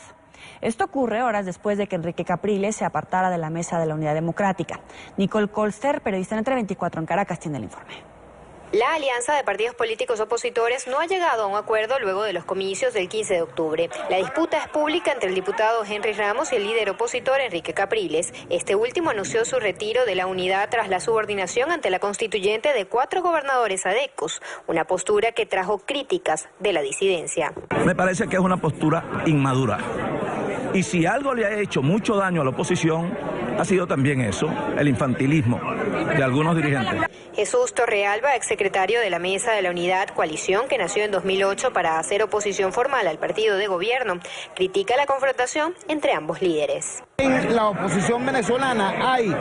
Esto ocurre horas después de que Enrique Capriles se apartara de la mesa de la Unidad Democrática. Nicole Colster, periodista en Entre 24 en Caracas, tiene el informe. La alianza de partidos políticos opositores no ha llegado a un acuerdo luego de los comicios del 15 de octubre. La disputa es pública entre el diputado Henry Ramos y el líder opositor Enrique Capriles. Este último anunció su retiro de la unidad tras la subordinación ante la constituyente de 4 gobernadores adecos, una postura que trajo críticas de la disidencia. Me parece que es una postura inmadura. Y si algo le ha hecho mucho daño a la oposición, ha sido también eso, el infantilismo. de algunos dirigentes. Jesús Torrealba, exsecretario de la Mesa de la Unidad Coalición, que nació en 2008 para hacer oposición formal al partido de gobierno, critica la confrontación entre ambos líderes. En la oposición venezolana hay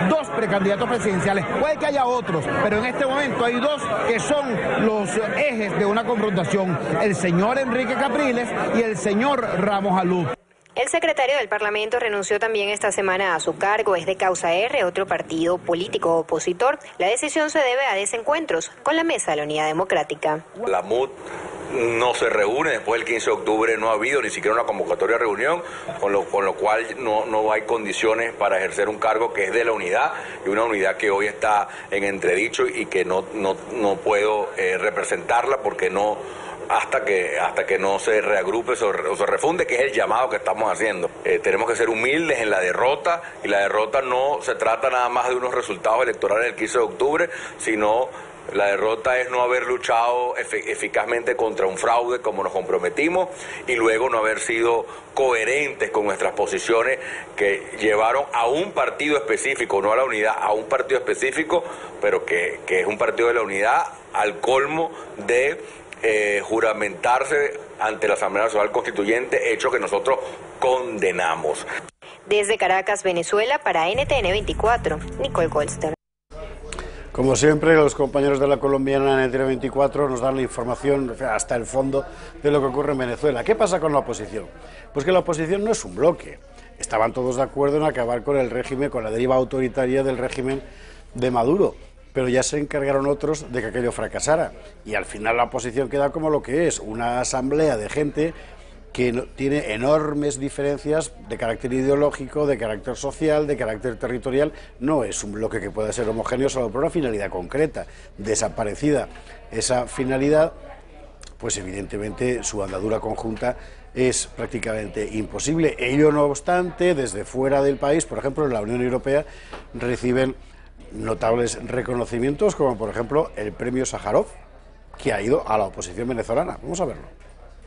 dos precandidatos presidenciales, puede que haya otros, pero en este momento hay dos que son los ejes de una confrontación, el señor Enrique Capriles y el señor Ramos Alú. El secretario del Parlamento renunció también esta semana a su cargo. Es de Causa R, otro partido político opositor. La decisión se debe a desencuentros con la Mesa de la Unidad Democrática. La MUD no se reúne, después del 15 de octubre no ha habido ni siquiera una convocatoria de reunión, con lo cual no hay condiciones para ejercer un cargo que es de la unidad, y una unidad que hoy está en entredicho y que no puedo representarla porque hasta que no se reagrupe o se refunde, que es el llamado que estamos haciendo. Tenemos que ser humildes en la derrota, y la derrota no se trata nada más de unos resultados electorales del 15 de octubre, sino la derrota es no haber luchado eficazmente contra un fraude como nos comprometimos, y luego no haber sido coherentes con nuestras posiciones que llevaron a un partido específico, no a la unidad, a un partido específico, pero que es un partido de la unidad al colmo de juramentarse ante la Asamblea Nacional Constituyente, hecho que nosotros condenamos. Desde Caracas, Venezuela, para NTN 24, Nicole Goldster. Como siempre, los compañeros de la colombiana NTN 24 nos dan la información hasta el fondo de lo que ocurre en Venezuela. ¿Qué pasa con la oposición? Pues que la oposición no es un bloque. Estaban todos de acuerdo en acabar con el régimen, con la deriva autoritaria del régimen de Maduro, pero ya se encargaron otros de que aquello fracasara, y al final la oposición queda como lo que es, una asamblea de gente que tiene enormes diferencias de carácter ideológico, de carácter social, de carácter territorial. No es un bloque que pueda ser homogéneo solo por una finalidad concreta. Desaparecida esa finalidad, pues evidentemente su andadura conjunta es prácticamente imposible. Ello no obstante, desde fuera del país, por ejemplo en la Unión Europea, reciben notables reconocimientos, como por ejemplo el premio Sájarov, que ha ido a la oposición venezolana. Vamos a verlo.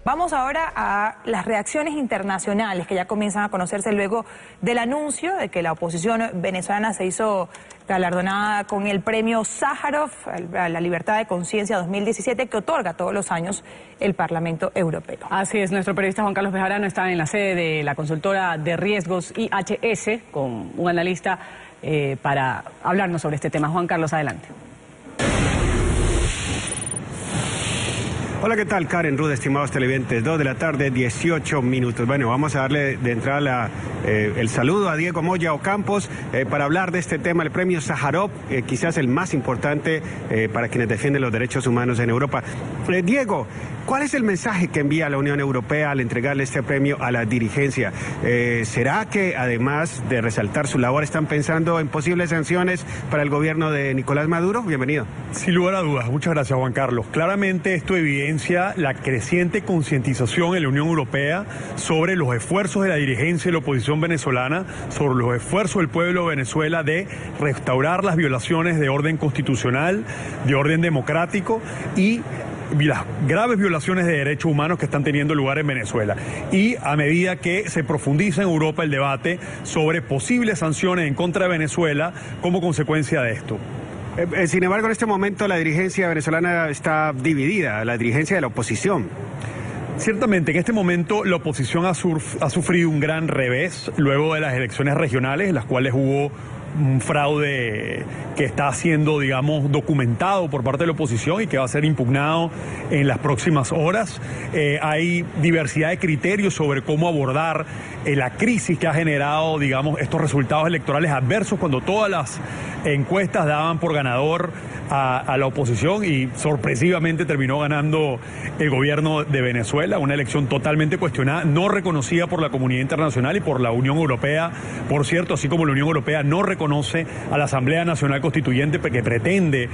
Vamos ahora a las reacciones internacionales que ya comienzan a conocerse luego del anuncio de que la oposición venezolana se hizo galardonada con el premio Sájarov a la libertad de conciencia 2017 que otorga todos los años el Parlamento Europeo. Así es, nuestro periodista Juan Carlos Bejarano está en la sede de la consultora de riesgos IHS con un analista para hablarnos sobre este tema. Juan Carlos, adelante. Hola, ¿qué tal? Karen, Ruda, estimados televidentes, 2 de la tarde, 18 minutos. Bueno, vamos a darle de entrada el saludo a Diego Moya Ocampos para hablar de este tema, el premio Sájarov, quizás el más importante para quienes defienden los derechos humanos en Europa. Diego, ¿cuál es el mensaje que envía la Unión Europea al entregarle este premio a la dirigencia? ¿Será que además de resaltar su labor están pensando en posibles sanciones para el gobierno de Nicolás Maduro? Bienvenido. Sin lugar a dudas, muchas gracias Juan Carlos. Claramente esto evidencia la creciente concientización en la Unión Europea sobre los esfuerzos de la dirigencia y la oposición venezolana, sobre los esfuerzos del pueblo de Venezuela de restaurar las violaciones de orden constitucional, de orden democrático y las graves violaciones de derechos humanos que están teniendo lugar en Venezuela. Y a medida que se profundiza en Europa el debate sobre posibles sanciones en contra de Venezuela como consecuencia de esto. Sin embargo, en este momento la dirigencia venezolana está dividida, la dirigencia de la oposición. Ciertamente, en este momento la oposición ha sufrido un gran revés luego de las elecciones regionales, en las cuales hubo un fraude que está siendo, digamos, documentado por parte de la oposición y que va a ser impugnado en las próximas horas. Hay diversidad de criterios sobre cómo abordar la crisis que ha generado, digamos, estos resultados electorales adversos cuando todas las encuestas daban por ganador a la oposición y sorpresivamente terminó ganando el gobierno de Venezuela, una elección totalmente cuestionada, no reconocida por la comunidad internacional y por la Unión Europea, por cierto, así como la Unión Europea no reconoce a la Asamblea Nacional Constituyente que pretende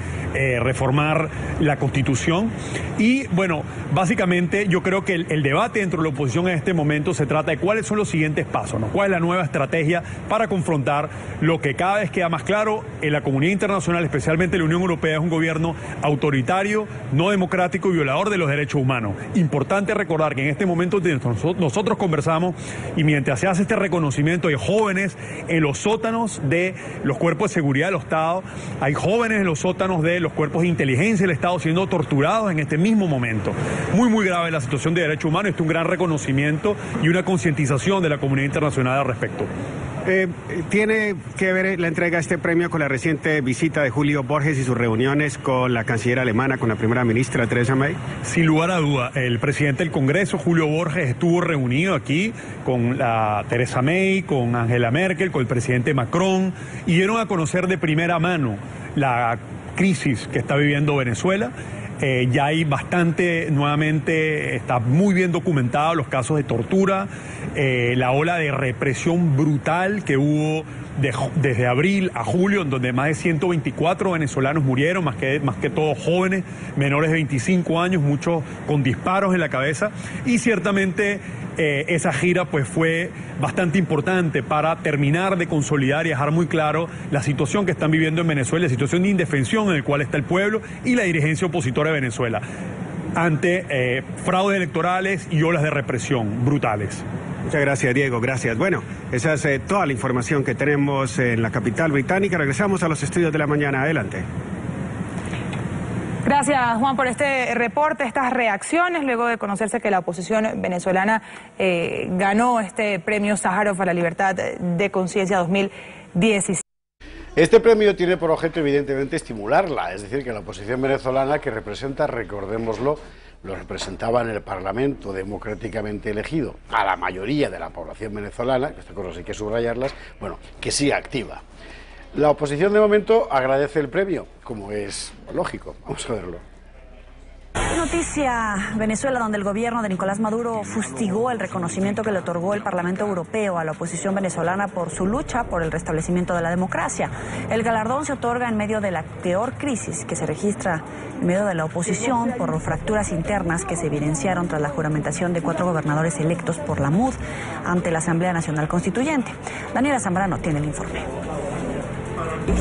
reformar la Constitución. Y bueno, básicamente yo creo que el debate dentro de la oposición en este momento se trata de cuáles son los siguientes pasos, ¿no? ¿Cuál es la nueva estrategia para confrontar lo que cada vez queda más claro en la comunidad internacional, especialmente la Unión Europea, es un gobierno autoritario, no democrático y violador de los derechos humanos? Importante recordar que en este momento nosotros conversamos y mientras se hace este reconocimiento hay jóvenes en los sótanos de los cuerpos de seguridad del Estado, hay jóvenes en los sótanos de los cuerpos de inteligencia del Estado siendo torturados en este mismo momento. Muy grave la situación de derechos humanos, esto es un gran reconocimiento y una concientización de la comunidad internacional al respecto. ¿Tiene que ver la entrega de este premio con la reciente visita de Julio Borges y sus reuniones con la canciller alemana, con la primera ministra Theresa May? Sin lugar a duda, el presidente del Congreso, Julio Borges, estuvo reunido aquí con la Theresa May, con Angela Merkel, con el presidente Macron, y dieron a conocer de primera mano la crisis que está viviendo Venezuela. Ya hay bastante, nuevamente, está muy bien documentado los casos de tortura, la ola de represión brutal que hubo desde abril a julio, en donde más de 124 venezolanos murieron, más que todos jóvenes, menores de 25 años, muchos con disparos en la cabeza, y ciertamente esa gira pues fue bastante importante para terminar de consolidar y dejar muy claro la situación que están viviendo en Venezuela, la situación de indefensión en la cual está el pueblo y la dirigencia opositora de Venezuela ante fraudes electorales y olas de represión brutales. Muchas gracias, Diego, gracias. Bueno, esa es toda la información que tenemos en la capital británica. Regresamos a los estudios de la mañana. Adelante. Gracias, Juan, por este reporte, estas reacciones, luego de conocerse que la oposición venezolana ganó este premio Sájarov a la libertad de conciencia 2017. Este premio tiene por objeto, evidentemente, estimularla, es decir, que la oposición venezolana que representa, recordémoslo, lo representaba en el Parlamento democráticamente elegido a la mayoría de la población venezolana, que estas cosas hay que subrayarlas, bueno, que siga activa. La oposición de momento agradece el premio, como es lógico. Vamos a verlo. Noticia: Venezuela, donde el gobierno de Nicolás Maduro fustigó el reconocimiento que le otorgó el Parlamento Europeo a la oposición venezolana por su lucha por el restablecimiento de la democracia. El galardón se otorga en medio de la peor crisis que se registra en medio de la oposición por fracturas internas que se evidenciaron tras la juramentación de 4 gobernadores electos por la MUD ante la Asamblea Nacional Constituyente. Daniela Zambrano tiene el informe.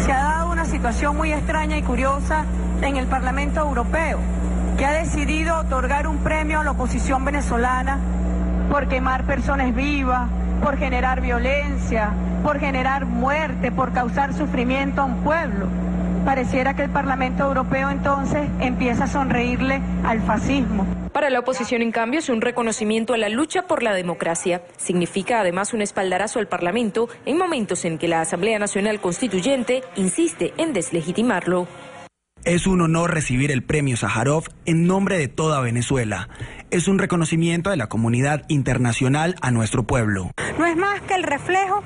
Se ha dado una situación muy extraña y curiosa en el Parlamento Europeo, que ha decidido otorgar un premio a la oposición venezolana por quemar personas vivas, por generar violencia, por generar muerte, por causar sufrimiento a un pueblo. Pareciera que el Parlamento Europeo entonces empieza a sonreírle al fascismo. Para la oposición, en cambio, es un reconocimiento a la lucha por la democracia. Significa además un espaldarazo al Parlamento en momentos en que la Asamblea Nacional Constituyente insiste en deslegitimarlo. Es un honor recibir el premio Sájarov en nombre de toda Venezuela. Es un reconocimiento de la comunidad internacional a nuestro pueblo. No es más que el reflejo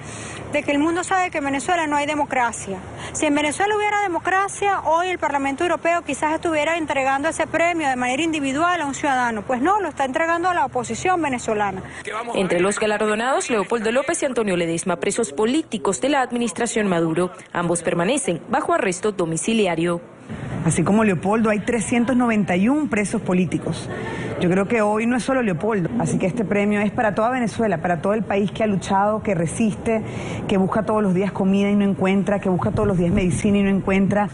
de que el mundo sabe que en Venezuela no hay democracia. Si en Venezuela hubiera democracia, hoy el Parlamento Europeo quizás estuviera entregando ese premio de manera individual a un ciudadano. Pues no, lo está entregando a la oposición venezolana. Entre los galardonados, Leopoldo López y Antonio Ledesma, presos políticos de la administración Maduro. Ambos permanecen bajo arresto domiciliario. Así como Leopoldo, hay 391 presos políticos. Yo creo que hoy no es solo Leopoldo, así que este premio es para toda Venezuela, para todo el país que ha luchado, que resiste, que busca todos los días comida y no encuentra, que busca todos los días medicina y no encuentra.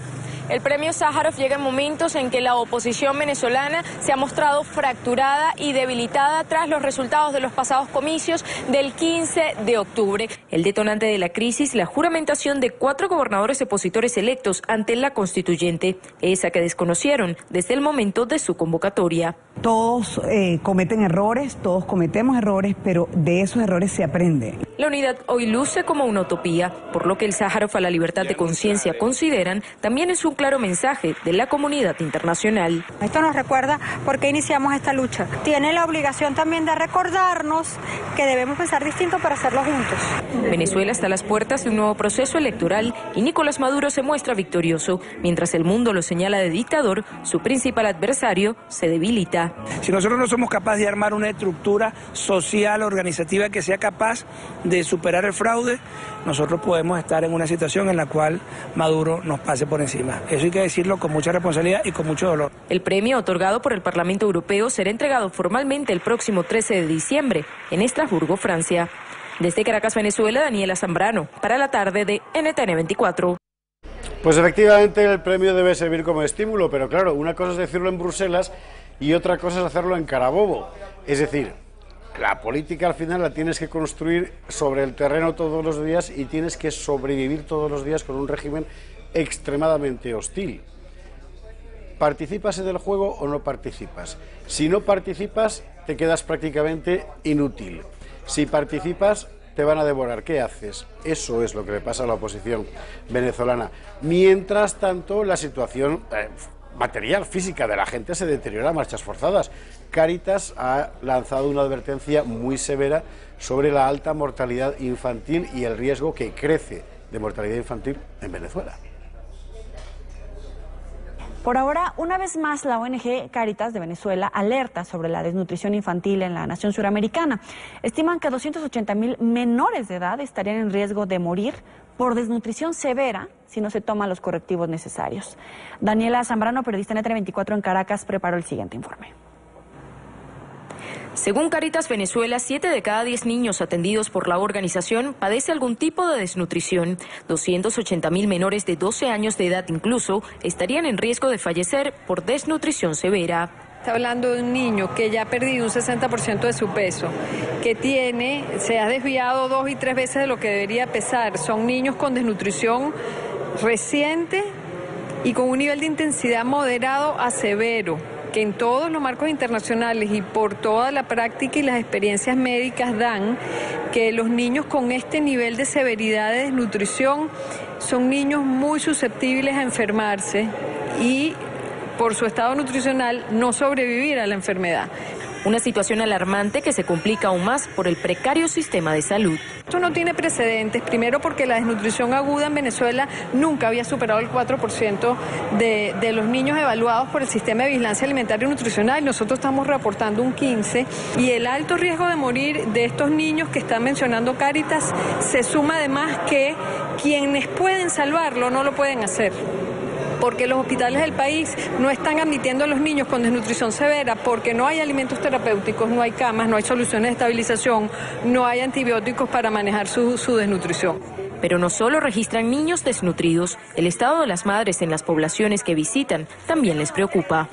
El premio Sájarov llega en momentos en que la oposición venezolana se ha mostrado fracturada y debilitada tras los resultados de los pasados comicios del 15 de octubre. El detonante de la crisis, la juramentación de 4 gobernadores opositores electos ante la constituyente, esa que desconocieron desde el momento de su convocatoria. Todos cometen errores, todos cometemos errores, pero de esos errores se aprende. La unidad hoy luce como una utopía, por lo que el Sájarov a la libertad de conciencia, consideran, también es un claro mensaje de la comunidad internacional. Esto nos recuerda por qué iniciamos esta lucha. Tiene la obligación también de recordarnos que debemos pensar distinto para hacerlo juntos. Venezuela está a las puertas de un nuevo proceso electoral y Nicolás Maduro se muestra victorioso. Mientras el mundo lo señala de dictador, su principal adversario se debilita. Si nosotros no somos capaces de armar una estructura social, organizativa que sea capaz de superar el fraude, nosotros podemos estar en una situación en la cual Maduro nos pase por encima. Eso hay que decirlo con mucha responsabilidad y con mucho dolor. El premio otorgado por el Parlamento Europeo será entregado formalmente el próximo 13 de diciembre en Estrasburgo, Francia. Desde Caracas, Venezuela, Daniela Zambrano, para la tarde de NTN 24. Pues efectivamente el premio debe servir como estímulo, pero claro, una cosa es decirlo en Bruselas y otra cosa es hacerlo en Carabobo. Es decir, la política al final la tienes que construir sobre el terreno todos los días y tienes que sobrevivir todos los días con un régimen extremadamente hostil. ¿Participas en el juego o no participas? Si no participas, te quedas prácticamente inútil. Si participas, te van a devorar. ¿Qué haces? Eso es lo que le pasa a la oposición venezolana. Mientras tanto, la situación material, física de la gente se deteriora a marchas forzadas. Cáritas ha lanzado una advertencia muy severa sobre la alta mortalidad infantil y el riesgo que crece de mortalidad infantil en Venezuela. Por ahora, una vez más, la ONG Cáritas de Venezuela alerta sobre la desnutrición infantil en la nación suramericana. Estiman que 280,000 menores de edad estarían en riesgo de morir por desnutrición severa si no se toman los correctivos necesarios. Daniela Zambrano, periodista en NTN 24 en Caracas, preparó el siguiente informe. Según Cáritas Venezuela, 7 de cada 10 niños atendidos por la organización padece algún tipo de desnutrición. 280,000 menores de 12 años de edad incluso estarían en riesgo de fallecer por desnutrición severa. Está hablando de un niño que ya ha perdido un 60% de su peso, que se ha desviado 2 y 3 veces de lo que debería pesar. Son niños con desnutrición reciente y con un nivel de intensidad moderado a severo, que en todos los marcos internacionales y por toda la práctica y las experiencias médicas dan que los niños con este nivel de severidad de desnutrición son niños muy susceptibles a enfermarse y por su estado nutricional no sobrevivir a la enfermedad. Una situación alarmante que se complica aún más por el precario sistema de salud. Esto no tiene precedentes, primero porque la desnutrición aguda en Venezuela nunca había superado el 4% de los niños evaluados por el sistema de vigilancia alimentaria y nutricional. Nosotros estamos reportando un 15% y el alto riesgo de morir de estos niños que están mencionando Cáritas se suma además que quienes pueden salvarlo no lo pueden hacer, porque los hospitales del país no están admitiendo a los niños con desnutrición severa porque no hay alimentos terapéuticos, no hay camas, no hay soluciones de estabilización, no hay antibióticos para manejar su desnutrición. Pero no solo registran niños desnutridos, el estado de las madres en las poblaciones que visitan también les preocupa.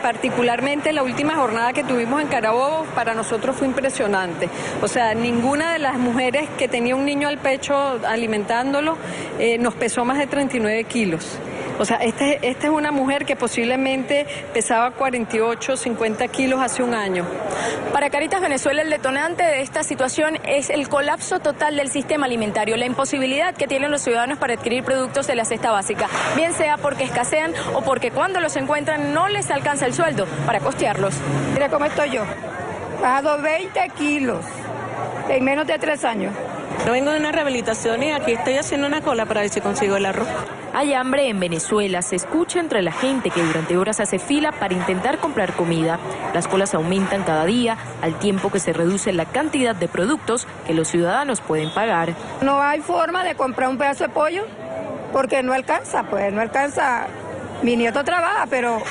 Particularmente la última jornada que tuvimos en Carabobo para nosotros fue impresionante. O sea, ninguna de las mujeres que tenía un niño al pecho alimentándolo nos pesó más de 39 kilos. O sea, esta es una mujer que posiblemente pesaba 48, 50 kilos hace un año. Para Cáritas Venezuela, el detonante de esta situación es el colapso total del sistema alimentario, la imposibilidad que tienen los ciudadanos para adquirir productos de la cesta básica, bien sea porque escasean o porque cuando los encuentran no les alcanza el sueldo para costearlos. Mira cómo estoy yo, bajado 20 kilos en menos de 3 años. Yo vengo de una rehabilitación y aquí estoy haciendo una cola para ver si consigo el arroz. Hay hambre en Venezuela, se escucha entre la gente que durante horas hace fila para intentar comprar comida. Las colas aumentan cada día, al tiempo que se reduce la cantidad de productos que los ciudadanos pueden pagar. No hay forma de comprar un pedazo de pollo porque no alcanza, pues no alcanza. Mi nieto trabaja, pero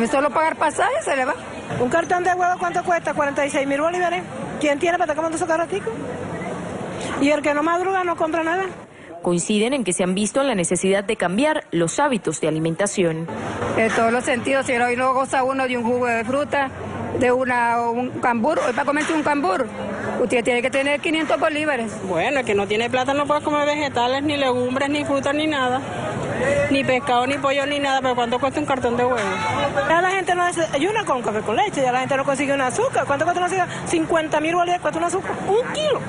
solo pagar pasaje se le va. Un cartón de huevo, ¿cuánto cuesta? 46,000 bolívares. ¿Quién tiene para estar comiendo esos carraticos? Y el que no madruga no compra nada. Coinciden en que se han visto en la necesidad de cambiar los hábitos de alimentación. En todos los sentidos, si hoy no goza uno de un jugo de fruta, de un cambur, hoy para comerse un cambur, usted tiene que tener 500 bolívares. Bueno, el que no tiene plata no puede comer vegetales, ni legumbres, ni frutas, ni nada. Ni pescado, ni pollo, ni nada, pero ¿cuánto cuesta un cartón de huevo? Ya la gente no desayuna con café con leche, ya la gente no consigue un azúcar. ¿Cuánto cuesta un azúcar? 50,000 bolívares cuesta un azúcar, 1 kilo.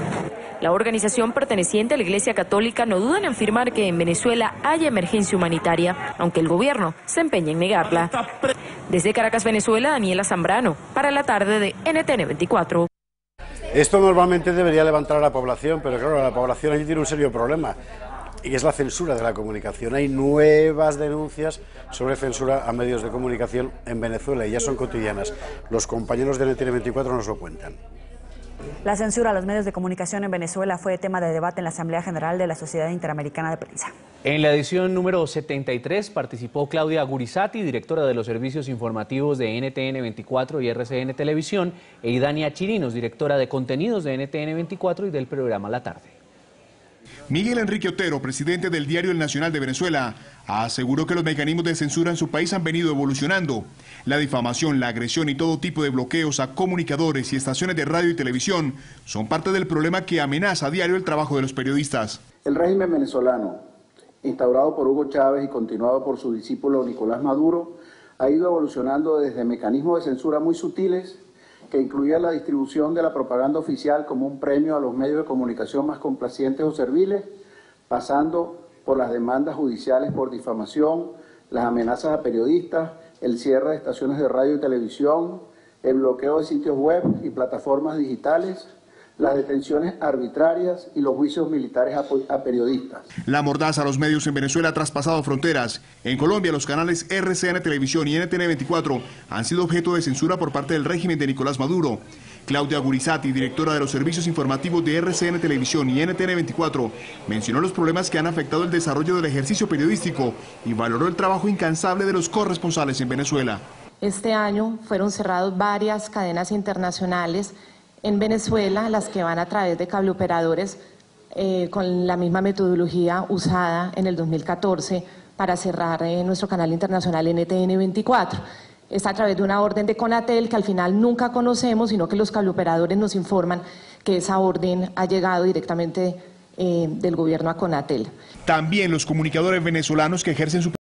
La organización perteneciente a la Iglesia Católica no duda en afirmar que en Venezuela hay emergencia humanitaria, aunque el gobierno se empeña en negarla. Desde Caracas, Venezuela, Daniela Zambrano, para la tarde de NTN 24. Esto normalmente debería levantar a la población, pero claro, la población allí tiene un serio problema, y es la censura de la comunicación. Hay nuevas denuncias sobre censura a medios de comunicación en Venezuela y ya son cotidianas. Los compañeros de NTN 24 nos lo cuentan. La censura a los medios de comunicación en Venezuela fue tema de debate en la Asamblea General de la Sociedad Interamericana de Prensa. En la edición número 73 participó Claudia Gurizati, directora de los servicios informativos de NTN 24 y RCN Televisión, e Idania Chirinos, directora de contenidos de NTN 24 y del programa La Tarde. Miguel Enrique Otero, presidente del diario El Nacional de Venezuela, aseguró que los mecanismos de censura en su país han venido evolucionando. La difamación, la agresión y todo tipo de bloqueos a comunicadores y estaciones de radio y televisión son parte del problema que amenaza a diario el trabajo de los periodistas. El régimen venezolano, instaurado por Hugo Chávez y continuado por su discípulo Nicolás Maduro, ha ido evolucionando desde mecanismos de censura muy sutiles que incluían la distribución de la propaganda oficial como un premio a los medios de comunicación más complacientes o serviles, pasando por las demandas judiciales por difamación, las amenazas a periodistas, el cierre de estaciones de radio y televisión, el bloqueo de sitios web y plataformas digitales, las detenciones arbitrarias y los juicios militares a periodistas. La mordaza a los medios en Venezuela ha traspasado fronteras. En Colombia, los canales RCN Televisión y NTN 24 han sido objeto de censura por parte del régimen de Nicolás Maduro. Claudia Gurizati, directora de los servicios informativos de RCN Televisión y NTN 24, mencionó los problemas que han afectado el desarrollo del ejercicio periodístico y valoró el trabajo incansable de los corresponsales en Venezuela. Este año fueron cerradas varias cadenas internacionales en Venezuela, las que van a través de cableoperadores con la misma metodología usada en el 2014 para cerrar nuestro canal internacional NTN 24. Es a través de una orden de Conatel que al final nunca conocemos, sino que los cableoperadores nos informan que esa orden ha llegado directamente del gobierno a Conatel. También los comunicadores venezolanos que ejercen su